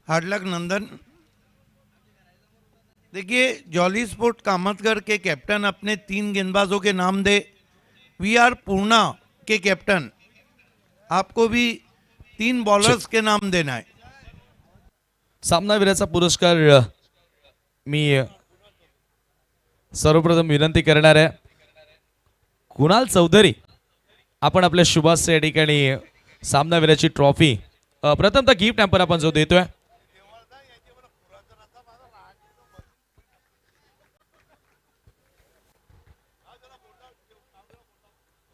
हार्ड लक नंदन. देखिए, जॉली स्पोर्ट कामतगढ़ के कैप्टन अपने 3 गेंदबाजों के नाम दे। वी आर पूर्णा के कैप्टन आपको भी 3 बॉलर्स के नाम देना है। सामनावीराचा पुरस्कार मी सर्वप्रथम विनंती करणार आहे कुणाल चौधरी, आपण आपल्या शुभास या ठिकाणी सामनावीराची ट्रॉफी प्रथमतः गिफ्ट हॅम्पर आपण जो देतोय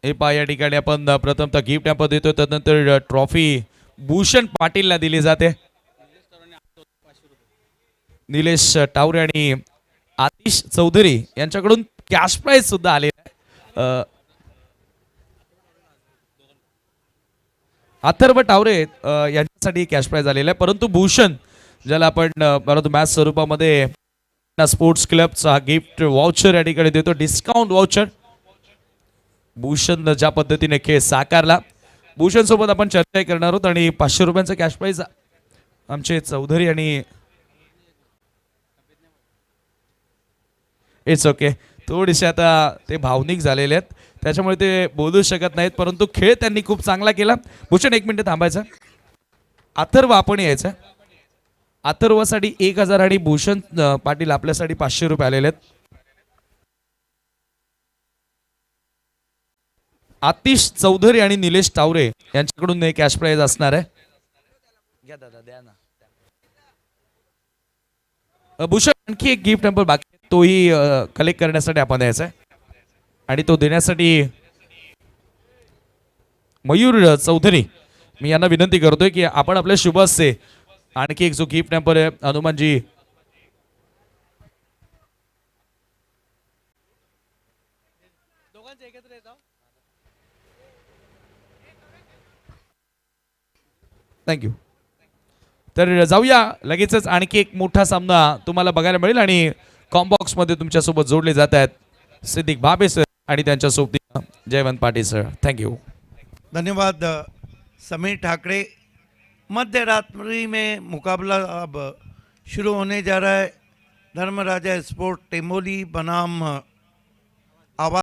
हे पहा, या ठिकाणी आपण प्रथमतः गिफ्ट हॅम्पर देतोय, त्यानंतर ट्रॉफी भूषण पाटीलला दिली जाते। निलेश टावरे आणि आतिश चौधरी यांच्याकडून कॅश प्राइज सुद्धा आले आहे। अथर्व टावरे यांच्यासाठी कॅश प्राइज आलेला आहे, परंतु भूषण ज्याला आपण परंतु मॅच स्वरूपामध्ये स्पोर्ट्स क्लबचा गिफ्ट वाउचर या ठिकाणी देतो, डिस्काउंट वाउचर। भूषण ज्या पद्धतीने खेळ साकारला, भूषण सोबत आपण चर्चा करणार आहोत आणि 500 रुपयांचा कॅश प्राइज आमचे चौधरी आणि इट्स ओके, थोडेसे आता ते भावनिक झालेले आहेत त्याच्यामुळे ते बोलू शकत नाहीत, परंतु खेळ त्यांनी खूप चांगला केला। भूषण 1 मिनिट थांबायचं, अथर्व आपण यायचं, अथर्वसाठी 1000 आणि भूषण पाटील आपल्यासाठी 500 रुपये आलेले आहेत। आतिश चौधरी आणि निलेश टावरे यांच्याकडून हे कॅश प्राइज असणार आहे। भूषण आणखी एक गिफ्ट नंबर बाकी आहे, तोही कलेक्ट करण्यासाठी आपण यायचा आहे आणि तो देण्यासाठी मयूर चौधरी मी यांना विनंती करतोय की आपण आपल्या शुभ हस्ते आणखी एक जो गिफ्ट नंबर आहे हनुमानजी थँक्यू। तर जाऊया लगेचच, आणखी एक मोठा सामना तुम्हाला बघायला मिळेल आणि कॉम्बॉक्स मध्ये तुमच्यासोबत जोडले जात आहेत सिद्दीक भाबे सर आणि त्यांच्यासोबत जयवंत पाटील सर। थँक्यू, धन्यवाद समीर ठाकरे। मध्य रात्रि में मुकाबला अब शुरू होने जा रहा है। धर्मराजा स्पोर्ट टेमोली बनाम